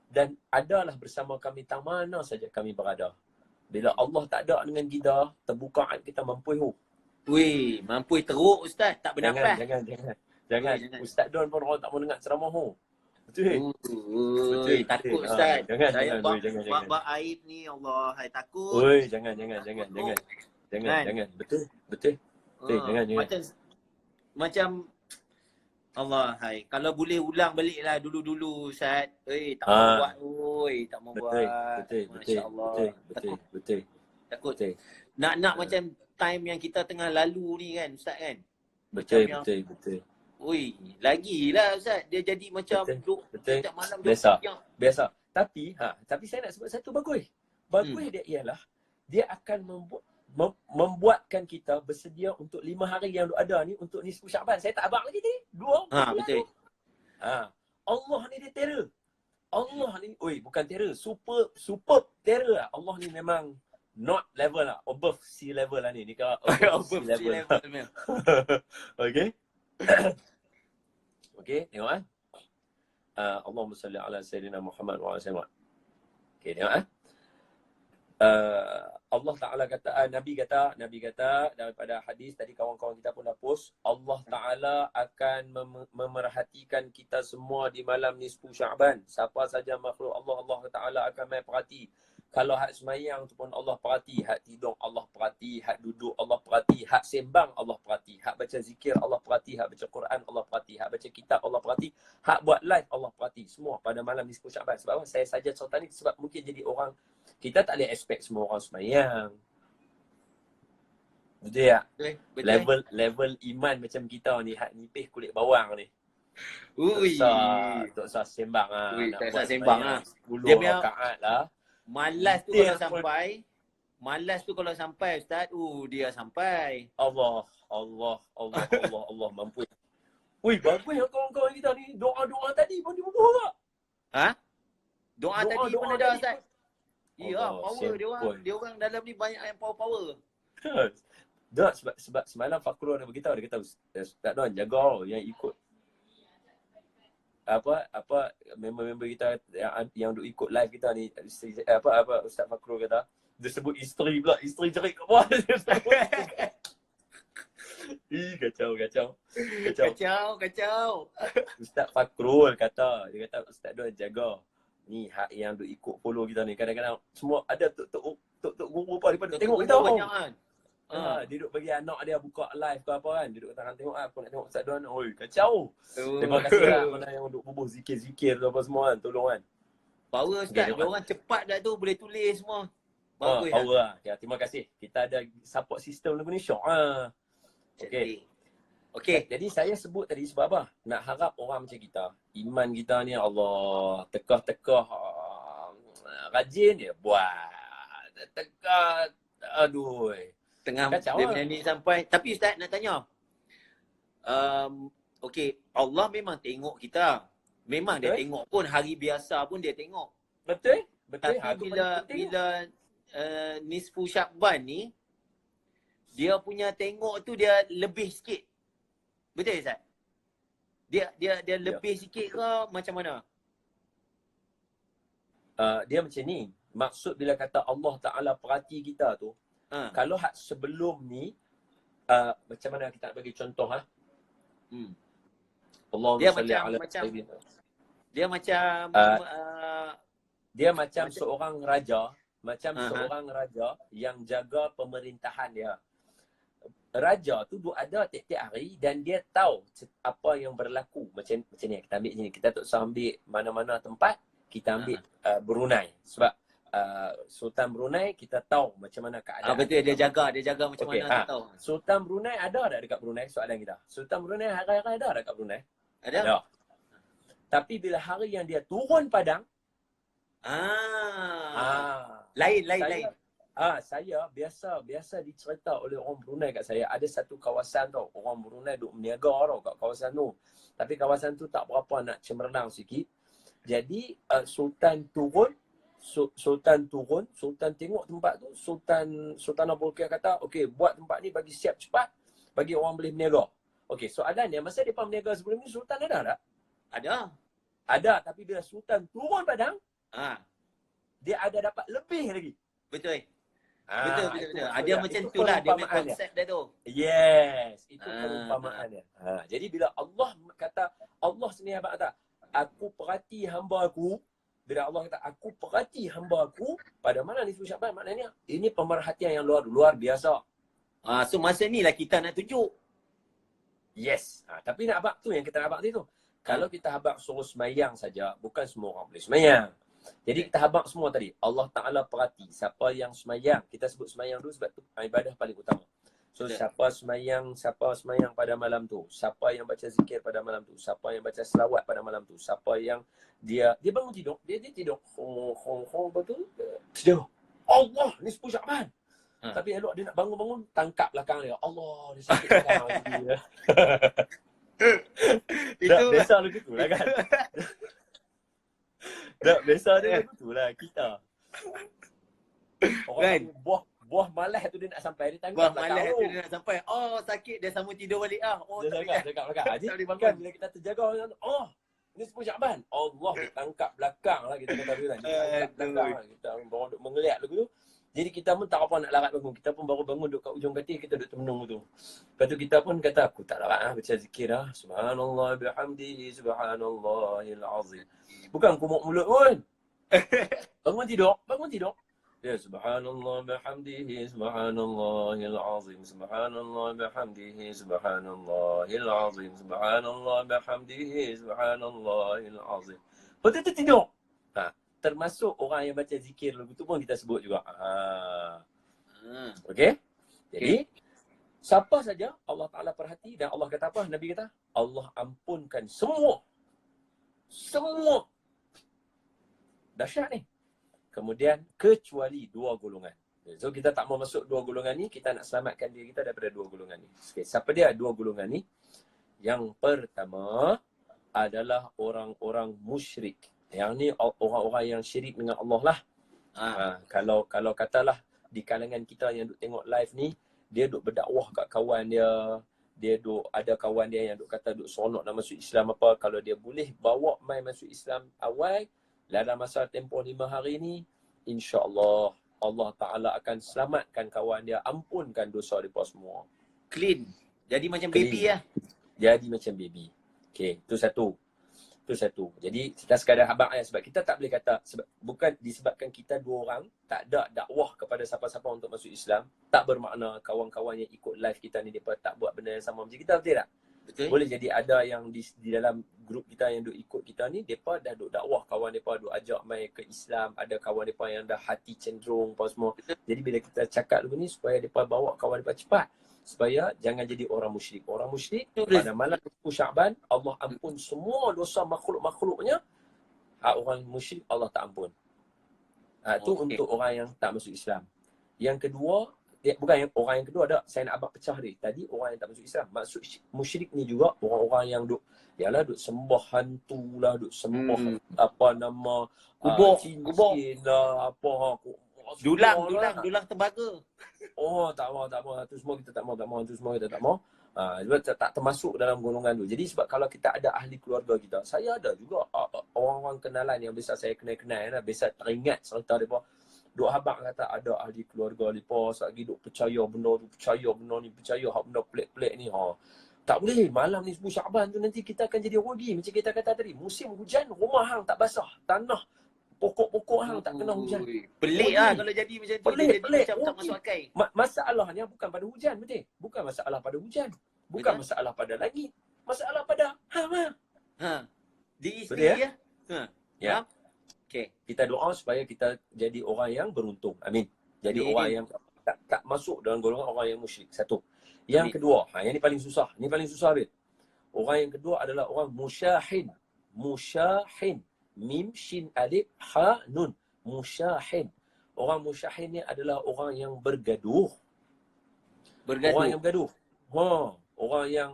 dan adalah bersama kami tak mana saja kami berada. Bila Allah tak ada dengan kita, terbuka aib kita mampu. Weh, mampu teruk Ustaz, tak bernafas. Jangan. Ustaz Don pun orang tak mau dengar ceramah tu. Betul. Betul. Takut Ustaz. Saya Jangan. bab aib ni, Allah, saya takut. Oi, jangan. Betul. Jangan. Macam Allah, hai. Kalau boleh ulang baliklah dulu-dulu Ustaz. Tak mau buat. Tak mau buat. Masya-Allah. Betul. Takut. Nak macam time yang kita tengah lalu ni kan Ustaz kan. Betul. Lagilah Ustaz, dia jadi macam betul. setiap malam Biasa. Tapi saya nak sebut satu bagus. Dia ialah dia akan membuatkan kita bersedia untuk 5 hari yang ada ni untuk nisfu Syaban. Saya tak abang lagi tadi. 2 betul. Allah ni dia terror. Allah ni, bukan terror, super terror. Allah ni memang not level lah, above sea level lah ni. Ni kan above sea level. Okey. Okey, tengok Allahumma salli ala sayyidina Muhammad wa ala sallam. Okey, tengok Allah Ta'ala kata, Nabi kata daripada hadis tadi kawan-kawan kita pun dah post, Allah Ta'ala akan memerhatikan kita semua di malam nisfu Syaban. Siapa saja makhluk Allah Ta'ala akan main perhati. Kalau hak semayang tu pun Allah perhati, hak tidur Allah perhati, hak duduk Allah perhati, hak sembang Allah perhati, hak baca zikir Allah perhati, hak baca Quran Allah perhati, hak baca kitab Allah perhati, hak buat live Allah perhati. Semua pada malam nisfu Syaban. Sebab apa? Saya saja cerita ni sebab mungkin jadi orang, kita tak boleh expect semua orang semayang. Betul tak? Betul. Level iman macam kita ni, hak nipis kulit bawang ni. Tak usah sembang lah. Tak usah sembang lah. 10 rakaat lah. Malas tu kalau sampai Ustaz, dia sampai. Allah mampu. Bagus yang kawan-kawan kita ni. Doa-doa tadi pun dia bubuh tak? Doa tadi pun ada Ustaz. Ya, Allah, power dia orang dalam ni banyak yang power. Sebab semalam Fakrul dia beritahu, dia kata Ustaz Don jaga yang ikut member-member kita yang duk ikut live kita ni, Ustaz Fakrul kata, dia sebut isteri pula, isteri jerit kat bawah. Kacau. Ustaz Fakrul kata, dia kata Ustaz Don jaga ni hak yang duk ikut follow kita ni, kadang-kadang semua ada tok guru apa daripada tengok kita banyak kan. Dia duduk bagi anak dia buka live ke apa kan, dia duduk tangan tengok aku nak tengok Ustaz Don. Kacau. Terima kasih lah mana yang duduk bubuh zikir tu apa semua kan, tolong kan. Power Ustaz, dia orang cepat dah tu, boleh tulis semua. Bagus power lah. Ya, terima kasih. Kita ada support system lagu ni syok Okey. Jadi saya sebut tadi sebab apa? Nak harap orang macam kita, iman kita ni Allah tekah rajin dia buat. Tekah tengah kacau dia menyanyi sampai. Tapi Ustaz nak tanya, okey, Allah memang tengok kita. Memang dia tengok pun, hari biasa pun dia tengok. Betul. Tapi bila nisfu Syakban ni, dia punya tengok tu dia lebih sikit. Betul Ustaz? Dia lebih sikit ke macam mana? Dia macam ni. Maksud bila kata Allah Ta'ala perhati kita tu, kalau hak sebelum ni, macam mana kita nak bagi contoh dia macam seorang raja, seorang raja yang jaga pemerintahan dia. raja tu duk ada tiap-tiap hari dan dia tahu apa yang berlaku. Macam ni, kita ambil sini. Kita tak usah ambil mana-mana tempat, kita ambil Brunei. Sebab Sultan Brunei kita tahu macam mana keadaan. Betul, dia jaga macam mana kita tahu. Sultan Brunei ada tak dekat Brunei? Soalan kita. Sultan Brunei hari-hari ada dekat Brunei? Ada. Tapi bila hari yang dia turun padang, lain. saya biasa dicerita oleh orang Brunei kat saya, ada satu kawasan tau, orang Brunei duk meniaga tau kat kawasan tu. Tapi kawasan tu tak berapa nak cemerlang sikit. Jadi Sultan tengok tempat tu, Sultan Abu Bakar kata, okey, buat tempat ni bagi siap cepat, bagi orang boleh berniaga. Okey, soalannya masa depa berniaga sebelum ni Sultan ada tak? Ada, tapi bila Sultan turun padang, dia ada dapat lebih lagi. Betul. Ada macam tu lah dia punya konsep dia tu. Yes, itu perumpamaannya. Jadi bila Allah kata, Allah sendiri apa kata, aku perhati hamba aku. Bila Allah kata, aku perhati hamba aku pada mana nisfu Syaban, maknanya ini pemerhatian yang luar biasa. So masa ni lah kita nak tunjuk. Yes. Tapi nak abang tu yang kita nak abang tu. Kalau kita habaq suruh semayang saja, bukan semua orang boleh semayang. Jadi kita habaq semua tadi. Allah Ta'ala perhati siapa yang semayang. Kita sebut semayang dulu sebab tu ibadah paling utama. So siapa semayang pada malam tu, siapa yang baca zikir pada malam tu, siapa yang baca selawat pada malam tu, siapa yang dia bangun tidur, dia tidur. Betul? Tidur. Allah, nisfu Syaban. Tapi elok dia nak bangun-bangun, tangkap belakang dia. Allah, dia sakit belakang dia. Tak biasa lagu tu lah kan. Tak biasa dia lagu tu lah kita. Orang kan? Buah malas tu dia nak sampai, dia tangkap buah malas tu dia nak sampai. Oh sakit, dia sambung tidur balik dia cakap belakang. Jadi kan bila kita terjaga, ni 10 Syaban. Allah tangkap belakang lah kita kata dia. Tangkap belakang. Kita baru duk mengeliat lagu tu. Jadi kita pun tak apa nak larat bangun. Kita pun baru bangun duduk kat ujung katil, kita duduk termenung tu. Lepas tu kita pun kata, aku tak larat baca zikir lah. Subhanallah bihamdihi subhanallahil azim. Bukan kumuk mulut pun. Bangun tidur. Ya subhanallah bihamdihi subhanallahil azim. Subhanallah bihamdihi subhanallahil azim. Subhanallah bihamdihi subhanallahil azim. Lepas tu tidur. Termasuk orang yang baca zikir lagu tu pun kita sebut juga. Okey? Jadi, siapa saja Allah Ta'ala perhati dan Allah kata apa? Nabi kata, Allah ampunkan semua. Semua. Dahsyat ni. Kemudian, kecuali dua golongan. So, kita tak mau masuk dua golongan ni, kita nak selamatkan diri kita daripada dua golongan ni. Okay, siapa dia dua golongan ni? Yang pertama adalah orang-orang musyrik. Yang ni orang-orang yang syirik dengan Allah lah. Kalau katalah di kalangan kita yang duk tengok live ni, dia duk berdakwah kat kawan dia, ada kawan dia yang duk kata duk seronok nak masuk Islam apa, kalau dia boleh bawa mai masuk Islam awal dalam masa tempoh 5 hari ni, insya-Allah Allah Ta'ala akan selamatkan kawan dia, ampunkan dosa mereka semua. Clean. Jadi macam baby lah. Jadi macam baby. Okey, itu satu. Jadi kita sekadar habaq sebab kita tak boleh kata bukan disebabkan kita dua orang tak ada dakwah kepada siapa-siapa untuk masuk Islam, tak bermakna kawan-kawan yang ikut live kita ni depa tak buat benda yang sama macam kita, betul tak? Betul. Boleh jadi ada yang di dalam grup kita yang duk ikut kita ni, depa dah duk dakwah, kawan depa duk ajak mai ke Islam, ada kawan depa yang dah hati cenderung apa semua. Jadi bila kita cakap lagu ni supaya depa bawa kawan depa cepat, supaya jangan jadi orang musyrik. Orang musyrik pada malam 10 Syaban Allah ampun semua dosa makhluk-makhluknya. Orang musyrik Allah tak ampun. Itu untuk orang yang tak masuk Islam. Yang kedua, orang yang kedua ada, saya nak abang pecah dia. Tadi orang yang tak masuk Islam. Maksud musyrik ni juga orang-orang yang duk sembah hantu lah, duk sembah apa nama cincin lah, apa dulang tembaga. Tak mau. Itu semua kita tak mau. Sebab tak termasuk dalam golongan tu. Jadi sebab kalau kita ada ahli keluarga kita, saya ada juga orang-orang kenalan yang biasa saya kenal-kenal, biasa teringat cerita mereka. Duk habaq kata ada ahli keluarga mereka lagi duk percaya benda tu, percaya hak benda pelik-pelik ni. Tak boleh, malam ni 10 Syaban tu nanti kita akan jadi rugi. Macam kita kata tadi, musim hujan, rumah hang tak basah, tanah Pokok-pokok hang tak kena hujan. Ui, pelik lah Ui. kalau jadi macam tu. Pelik, Dia jadi pelik. macam tak Ui. masuk akal. Masalahnya bukan pada hujan, betul? Bukan masalah pada hujan. Bukan Betul? masalah pada langit. Masalah pada hang lah. Ha. Diri Betul sendiri ya? ya? Ha. Ya. Faham? Okay. Kita doa supaya kita jadi orang yang beruntung. Amin. Jadi Amin. orang yang tak masuk dalam golongan orang yang musyrik. Satu. Yang Amin. kedua, yang ni paling susah. Ni paling susah, Bil. Orang yang kedua adalah orang musyahin. Musyahin. Mim, shin, alif, ha, nun. Musyahin. Orang musyahin ni adalah orang yang bergaduh. Orang yang bergaduh. Orang yang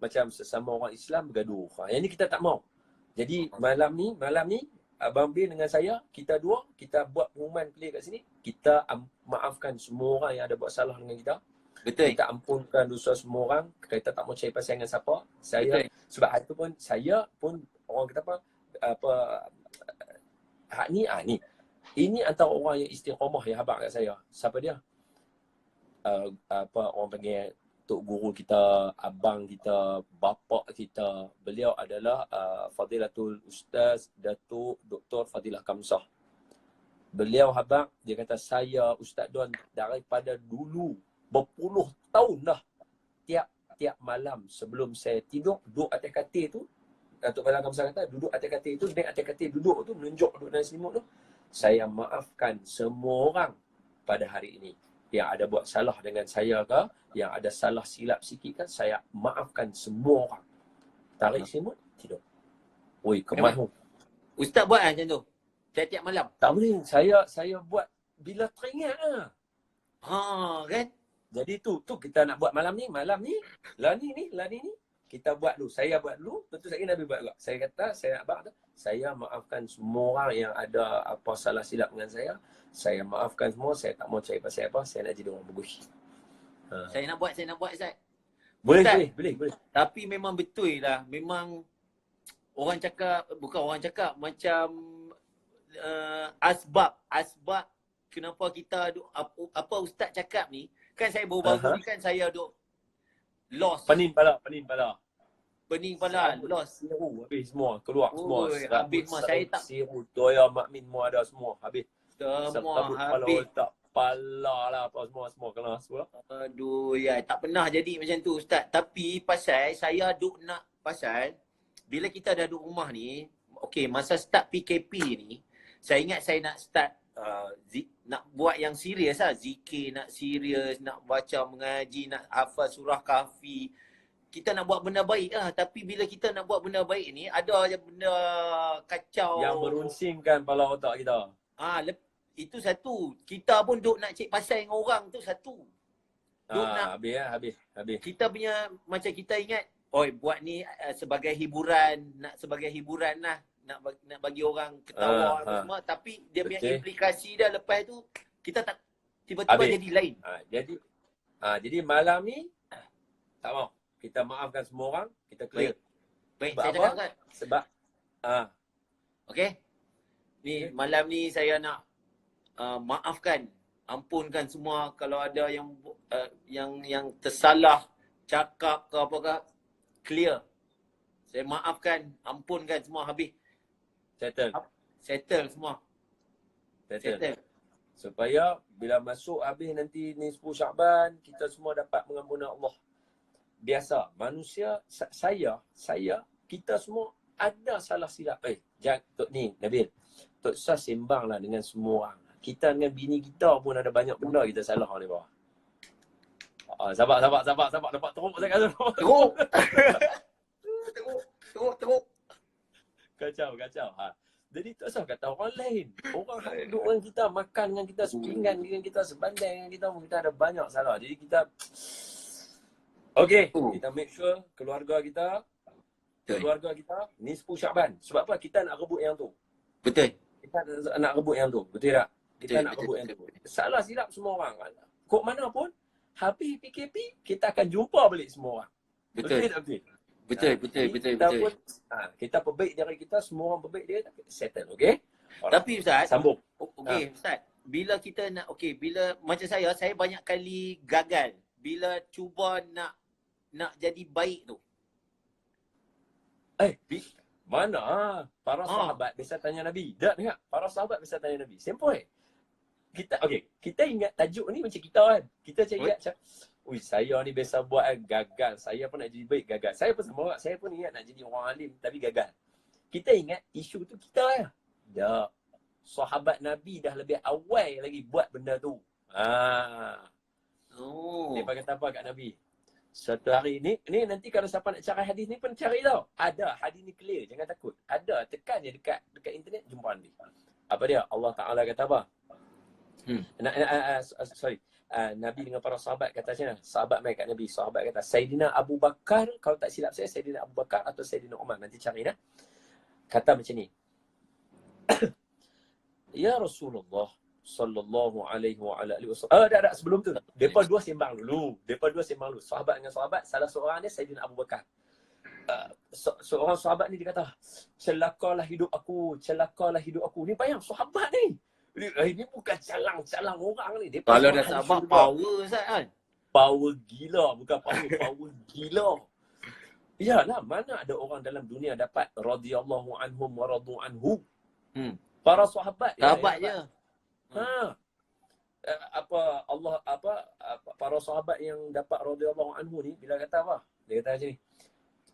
macam sesama orang Islam bergaduh. Yang ni kita tak mau. Jadi malam ni Abang Bil dengan saya, kita dua, kita buat pengumuman clear kat sini. Kita maafkan semua orang yang ada buat salah dengan kita. Betul. Kita ampunkan dosa semua orang. Kita tak mau cari pasal dengan siapa. Saya, Betul. sebab itu pun, saya pun, orang kata apa hak ni, ni. Ini antara orang yang istiqamah yang habaq kat saya. Siapa dia? Orang panggil tok guru kita, abang kita, bapa kita. Beliau adalah Fadilatul Ustaz Datuk Dr. Fadilah Kamsah. Beliau habaq, dia kata saya Ustaz Don daripada dulu berpuluh tahun dah, tiap malam sebelum saya tidur duduk atas katil tu. Datuk Fadilah Kamsah kata duduk atas katil tu, naik atas katil duduk tu, menunjuk duduk dalam selimut tu. Saya maafkan semua orang pada hari ini. Yang ada buat salah dengan saya ke, yang ada salah silap sikit kan, saya maafkan semua orang. Tarik selimut, tidur. Oi, kemas tu. Ustaz buat macam tu? Tiap-tiap malam? Tak boleh. Saya buat bila teringat lah. Kan? Jadi tu kita nak buat malam ni. Lah ni. Kita buat dulu. Saya buat dulu. Betul saya Nabi buat juga. Saya kata, saya nak buat tu. Saya maafkan semua orang yang ada apa salah silap dengan saya. Saya maafkan semua. Saya tak mau cari pasal apa. Saya nak jadi orang bagus. Saya nak buat Ustaz. Boleh. Tapi memang betul lah. Memang orang cakap, bukan orang cakap, macam asbab kenapa kita apa Ustaz cakap ni. Kan saya baru-baru ni kan saya duk lost. Pening pala. Lost. Siru habis semua. Keluar semua. Habis semua. Saya tak. Siru. Toya, makmin semua ada semua. Habis. Semua habis. Tak pala lah apa semua kena semua. Aduh ya, tak pernah jadi macam tu Ustaz. Tapi pasal saya duk nak bila kita dah duduk rumah ni, okey, masa start PKP ni, saya ingat saya nak start nak buat yang serius lah. Zikir nak serius, nak baca mengaji, nak hafal surah Kahfi. Kita nak buat benda baik lah. Tapi bila kita nak buat benda baik ni, ada je benda kacau. Yang merunsingkan kepala otak kita. Itu satu. Kita pun duk nak cek pasal dengan orang tu satu. Habis. Kita punya, macam kita ingat, buat ni sebagai hiburan, lah. Nak bagi orang ketawa semua. Tapi dia punya implikasi dia lepas tu, kita tak tiba-tiba jadi lain. Jadi malam ni, tak mau. Kita maafkan semua orang, kita clear. Baik, saya cakap kan? Sebab, okey? Ni malam ni saya nak maafkan, ampunkan semua kalau ada yang tersalah cakap ke apa ke, clear. Saya maafkan, ampunkan semua, habis. Settle semua. Settle. Supaya bila masuk habis nanti ni 10 Syakban, kita semua dapat mengampuni Allah. Biasa manusia, saya kita semua ada salah silap. Tok ni Nabil, Tok Sah sembanglah dengan semua orang. Kita dengan bini kita pun ada banyak benda kita salah ni bawah. Sabar. Dapat teruk saya kata. Teruk. Kacau. Jadi tak usah kata orang lain. Orang duduk dengan kita, makan dengan kita, sepinggan dengan kita, sebanding dengan kita pun kita ada banyak salah. Jadi kita kita make sure keluarga kita ni 10 Syakban. Sebab apa? Kita nak rebut yang tu. Betul. Kita nak rebut yang tu. Betul tak? Kita nak rebut yang tu. Salah silap semua orang. Kok mana pun, habis PKP, kita akan jumpa balik semua orang. Betul tak betul? Betul. Kita perbaik diri kita, semua orang perbaik dia, settle, okey? Tapi Ustaz, sambung. Ustaz, bila kita nak, bila macam saya banyak kali gagal. Bila cuba nak jadi baik tu. Mana? Para sahabat biasa tanya Nabi. Tak dengar? Para sahabat biasa tanya Nabi. Simple. Kita ingat tajuk ni macam kita kan. Kita macam ingat macam, ui saya ni biasa buat gagal. Saya pun nak jadi baik, gagal. Saya pun sama. Saya pun ingat nak jadi orang alim tapi gagal. Kita ingat isu tu kita lah. Tak. Sahabat Nabi dah lebih awal lagi buat benda tu. Dia kata apa kat Nabi? Suatu hari ni nanti kalau siapa nak cari hadis ni pun cari tau. Ada, hadis ni clear, jangan takut. Ada, tekan je dekat internet, jumpa Nabi. Apa dia? Allah Ta'ala kata apa? Nabi dengan para sahabat kata macam mana? Sahabat mai kat Nabi, sahabat kata, Sayyidina Abu Bakar, kalau tak silap saya, Sayyidina Abu Bakar atau Sayyidina Umar. Nanti cari dah. Kata macam ni. Ya Rasulullah sallallahu alaihi wa ala alihi wasallam. Tak, sebelum tu. Depa dua sembang dulu. Sahabat dengan sahabat, salah seorang dia Sayyidina Abu Bakar. Seorang sahabat ni dia kata, celakalah hidup aku. Ni bayang sahabat ni. Ini bukan calang orang ni. Kalau dah sahabat power Ustaz kan. Power gila, bukan power gila. Iyalah, mana ada orang dalam dunia dapat radhiyallahu anhum wa radu anhu. Para sahabat je. Para sahabat yang dapat radhiyallahu anhu ni bila kata apa? Dia kata macam ni.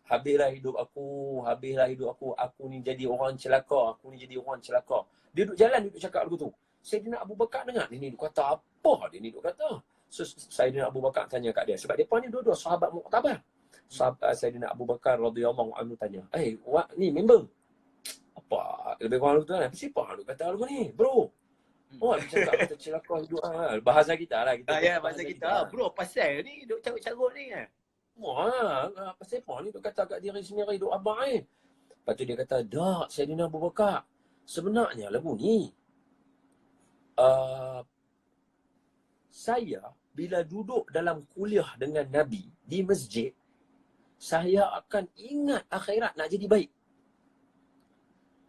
Habislah hidup aku. Aku ni jadi orang celaka. Dia duduk jalan, duduk cakap lagu tu. Sayyidina Abu Bakar dengar. Dia ni duduk kata apa? So, Sayyidina Abu Bakar tanya kat dia. Sebab mereka ni dua-dua sahabat muktabar. Sayyidina Abu Bakar radhiyallahu anhu tanya. Ni member. Apa? Lebih kurang lagu tu kan? Siapa duduk kata lagu ni? Bro. Dia cakap kata celaka hidup. Bahasa kita lah. Bahasa kita. Bro, pasal ni duduk carut-carut ni kan? Pasal apa ni duk kata kat diri sendiri duk abang ni. Lepas tu dia kata, tak Sayyidina Abu Bakar. Sebenarnya lagu ni, saya bila duduk dalam kuliah dengan Nabi di masjid, saya akan ingat akhirat nak jadi baik.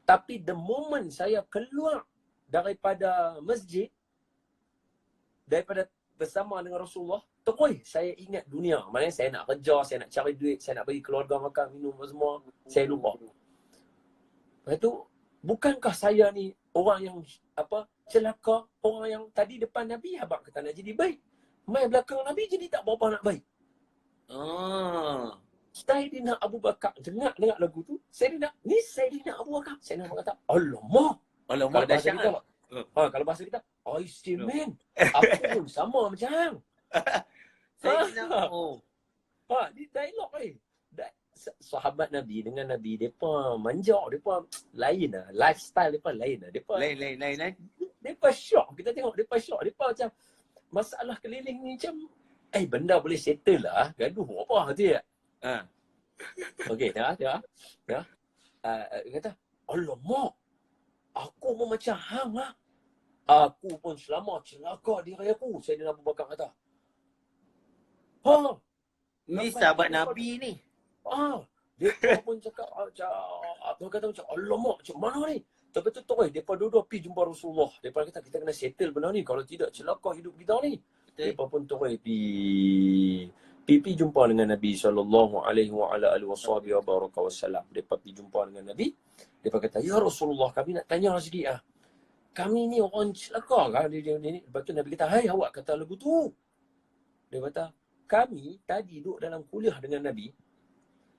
Tapi the moment saya keluar daripada masjid, daripada bersama dengan Rasulullah, terus saya ingat dunia. Maknanya saya nak kerja, saya nak cari duit, saya nak bagi keluarga makan, minum semua. Saya lupa. Lepas tu, bukankah saya ni orang yang celaka, orang yang tadi depan Nabi abang kata nak jadi baik. Mai belakang Nabi jadi tak berapa nak baik. Sayyidina Abu Bakar dengar lagu tu, Sayyidina Abu Bakar. Sayyidina Abu Bakar kata, alamak dahsyat. Kalau bahasa kita, I still man. Aku pun sama macam. Di dialog ni. Sahabat Nabi dengan Nabi, mereka manja, mereka lain lah. Lifestyle mereka lain lah. Lain. Mereka syok. Kita tengok mereka syok. Mereka macam, masalah keliling ni macam, benda boleh settle lah. Gaduh apa tu ya? Okey, dah. Dia kata, alamak, aku pun macam hang lah. Aku pun selama celaka diri aku. Sayyidina Abu Bakar kata. Ni sahabat Nabi ni. Dia pun cakap, dia kata macam, alamak, macam mana ni? Tapi tu terus, mereka dua-dua pergi jumpa Rasulullah. Mereka kata, kita kena settle benda ni. Kalau tidak, celaka hidup kita ni. Mereka pun terus pergi jumpa dengan Nabi SAW. Mereka pergi jumpa dengan Nabi. Mereka kata, ya Rasulullah, kami nak tanya sikit lah. Kami ni orang celaka kan? Lepas tu Nabi kata, hai awak kata lagu tu. Dia kata, kami tadi duduk dalam kuliah dengan Nabi.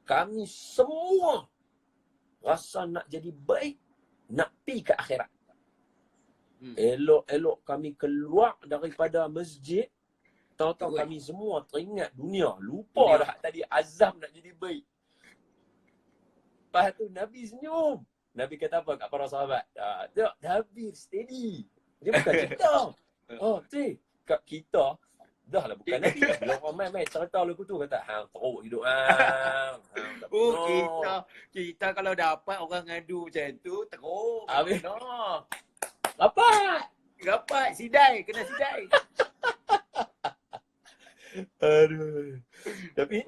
Kami semua rasa nak jadi baik, nak pergi ke akhirat. Elok-elok kami keluar daripada masjid, tahu-tahu kami semua teringat dunia. Lupa dah tadi azam nak jadi baik. Lepas tu Nabi senyum. Nabi kata apa kat para sahabat? Nabi steady. Dia bukan kita. Kat kita, dah lah bukan Nabi. Bila orang main cerita lagu tu kata, hang teruk hidup hang. Kita kalau dapat orang ngadu macam tu, teruk. Rapat, sidai, kena sidai. Aduh. Tapi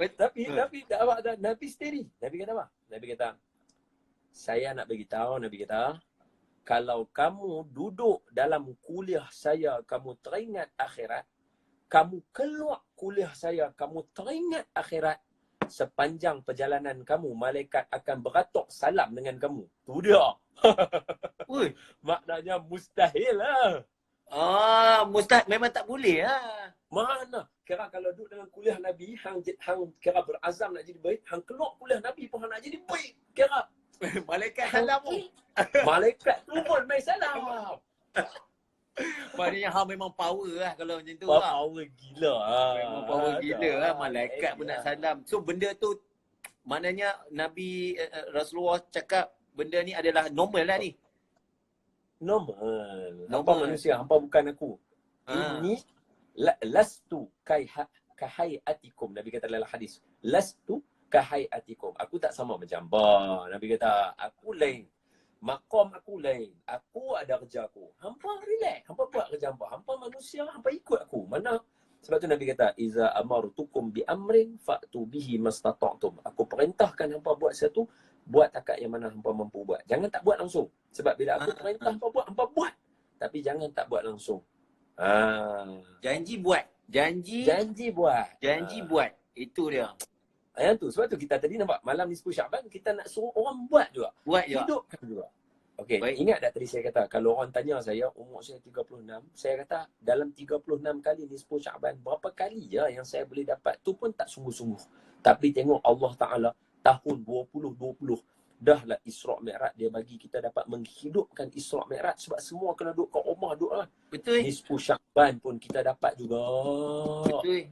tak apa, Nabi steady. Nabi kata apa? Nabi kata, saya nak bagi tahu, Nabi kata, kalau kamu duduk dalam kuliah saya, kamu teringat akhirat. Kamu keluar kuliah saya, kamu teringat akhirat. sepanjang perjalanan kamu, malaikat akan beratuk salam dengan kamu. Tu dia. Ui. Maknanya mustahil lah. Memang tak boleh lah. Mana? Kira kalau duduk dengan kuliah Nabi, hang kira berazam nak jadi baik, hang keluar kuliah Nabi pun hang nak jadi baik. Kira Malaikat salam pun. malaikat turun main salam. Maknanya hang memang power lah kalau macam tu Wah, lah. power gila. Memang power gila lah. Malaikat pun nak salam. So benda tu, maknanya Nabi Rasulullah cakap benda ni adalah normal lah ni. Normal. Hampa Normal. manusia, hampa bukan aku. Ha. Ini lastu kahayatikum. Nabi kata dalam hadis. Lastu kahayatikum. Aku tak sama macam hampa. Nabi kata, aku lain. Maqam aku lain. Aku ada kerja aku. Hampa relax. Hampa buat kerja hampa. Hampa manusia, hampa ikut aku. Mana? Sebab tu Nabi kata, iza amartukum bi amrin fa'tu bihi mastata'tum. Aku perintahkan hampa buat sesuatu, buat takat yang mana hampa mampu buat. Jangan tak buat langsung. Sebab bila aku perintah hampa buat. Tapi jangan tak buat langsung. Janji buat. Janji buat. buat. Itu dia. Yang tu. Sebab tu kita tadi nampak malam ni 10 Syaban, kita nak suruh orang buat juga. Buat je. Hidupkan juga. Okey, Baik. ingat tak tadi saya kata, kalau orang tanya saya, umur saya 36, saya kata dalam 36 kali ni 10 Syaban, berapa kali je yang saya boleh dapat, tu pun tak sungguh-sungguh. Tapi tengok Allah Ta'ala, tahun 2020, dah lah Isra' Mi'raj, dia bagi kita dapat menghidupkan Isra' Mi'raj sebab semua kena duduk kat rumah, duduk lah. Betul. Ni 10 Syaban pun kita dapat juga.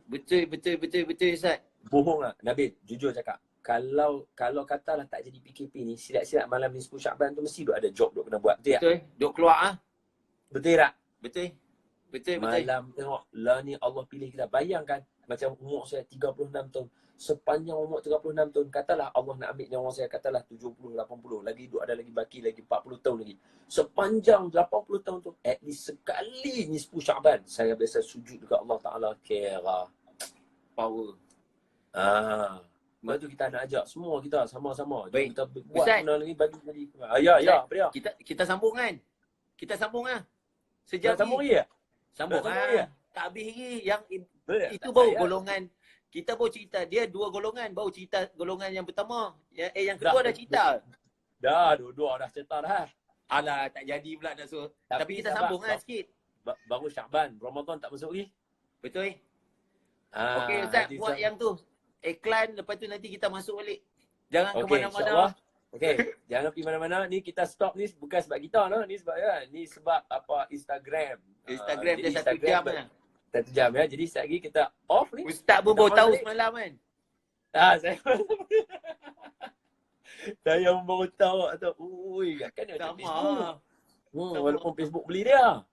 Betul Ustaz. Bohong lah. Nabil, jujur cakap. Kalau katalah tak jadi PKP ni, silap-silap malam ni 10 Syaban tu mesti ada job duk kena buat. Betul tak? Betul. Duk keluar ah. Betul tak? Betul. Malam tengok, lah ni Allah pilih kita. Bayangkan, macam umur saya 36 tahun. Sepanjang umur 36 tahun, katalah Allah nak ambil nyawa saya, katalah 70, 80. Lagi duk ada lagi baki, lagi 40 tahun lagi. Sepanjang 80 tahun tu, at least sekali ni 10 Syaban, saya biasa sujud dekat Allah Ta'ala. Kira. Power. Lepas tu kita nak ajak semua kita sama-sama. Baik. Kita buat Ustaz. benda lagi bagi jadi. Ya, apa dia? Kita sambung kan? Kita sambung ah. Sejam Nak sambung ni. lagi ya? Sambung Nak sambung lagi ya? Tak habis lagi. Yang itu Tak baru payah. golongan. Kita baru cerita. Dia 2 golongan. Baru cerita golongan yang pertama. Yang kedua dah cerita. Dah, dua dah cerita dah. Alah, tak jadi pula nak suruh. Tapi kita sambung lah sikit. Baru Syaban, Ramadan tak masuk lagi. Betul? Okey Ustaz, jadi buat sama. yang tu. Iklan, lepas tu nanti kita masuk balik. Jangan ke Okey, mana-mana. insyaAllah. Okey, jangan pergi mana-mana. Ni kita stop ni bukan sebab kita lah. Ni sebab ni sebab apa Instagram. Instagram Jadi dia 1 jam lah. 1 jam ya. Jadi sekejap lagi kita off ni. Ustaz pun Kita baru tahu balik. semalam kan. Saya saya baru tahu atau ui kan ada Sama. Facebook. Sama. Walaupun Facebook beli dia.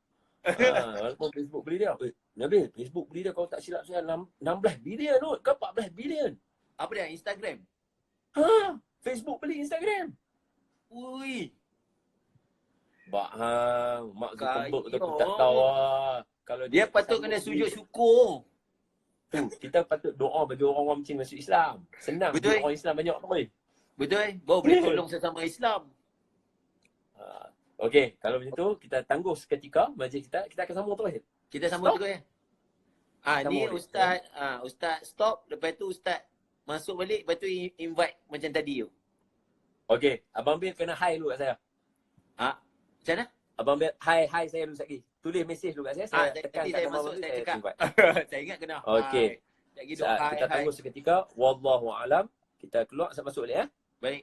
Walaupun Facebook beli dia. Nabil, Facebook beli dia kalau tak silap saya 16 bilion kot ke 14 bilion. Apa dia? Instagram? Facebook beli Instagram. Ui. Bak hang, Mak Zuckerberg tu aku Kaya. tak tahu lah. Kalau Dia patut sanggup kena beli sujud syukur. tu, kita patut doa bagi orang-orang Cina masuk Islam. Senang, Betul. orang Islam banyak tu. Betul? Baru boleh tolong sesama Islam. Okey, kalau macam tu kita tangguh seketika majlis kita akan sambung terus. Kita sambung Stop. terus ya. Ni Sambung. Ustaz, Ustaz stop, lepas tu Ustaz masuk balik, lepas tu invite macam tadi tu. Okey, Abang Bil kena hi dulu kat saya. Macam mana? Abang Bil hi saya dulu sekali. Tulis mesej dulu kat saya. Saya tekan Tadi kat saya gambar masuk, Abang Bil, saya cakap. invite. Saya ingat kena. Okey. Lagi doa Kita tangguh seketika. Wallahu alam. Kita keluar sampai masuk balik ya. Baik.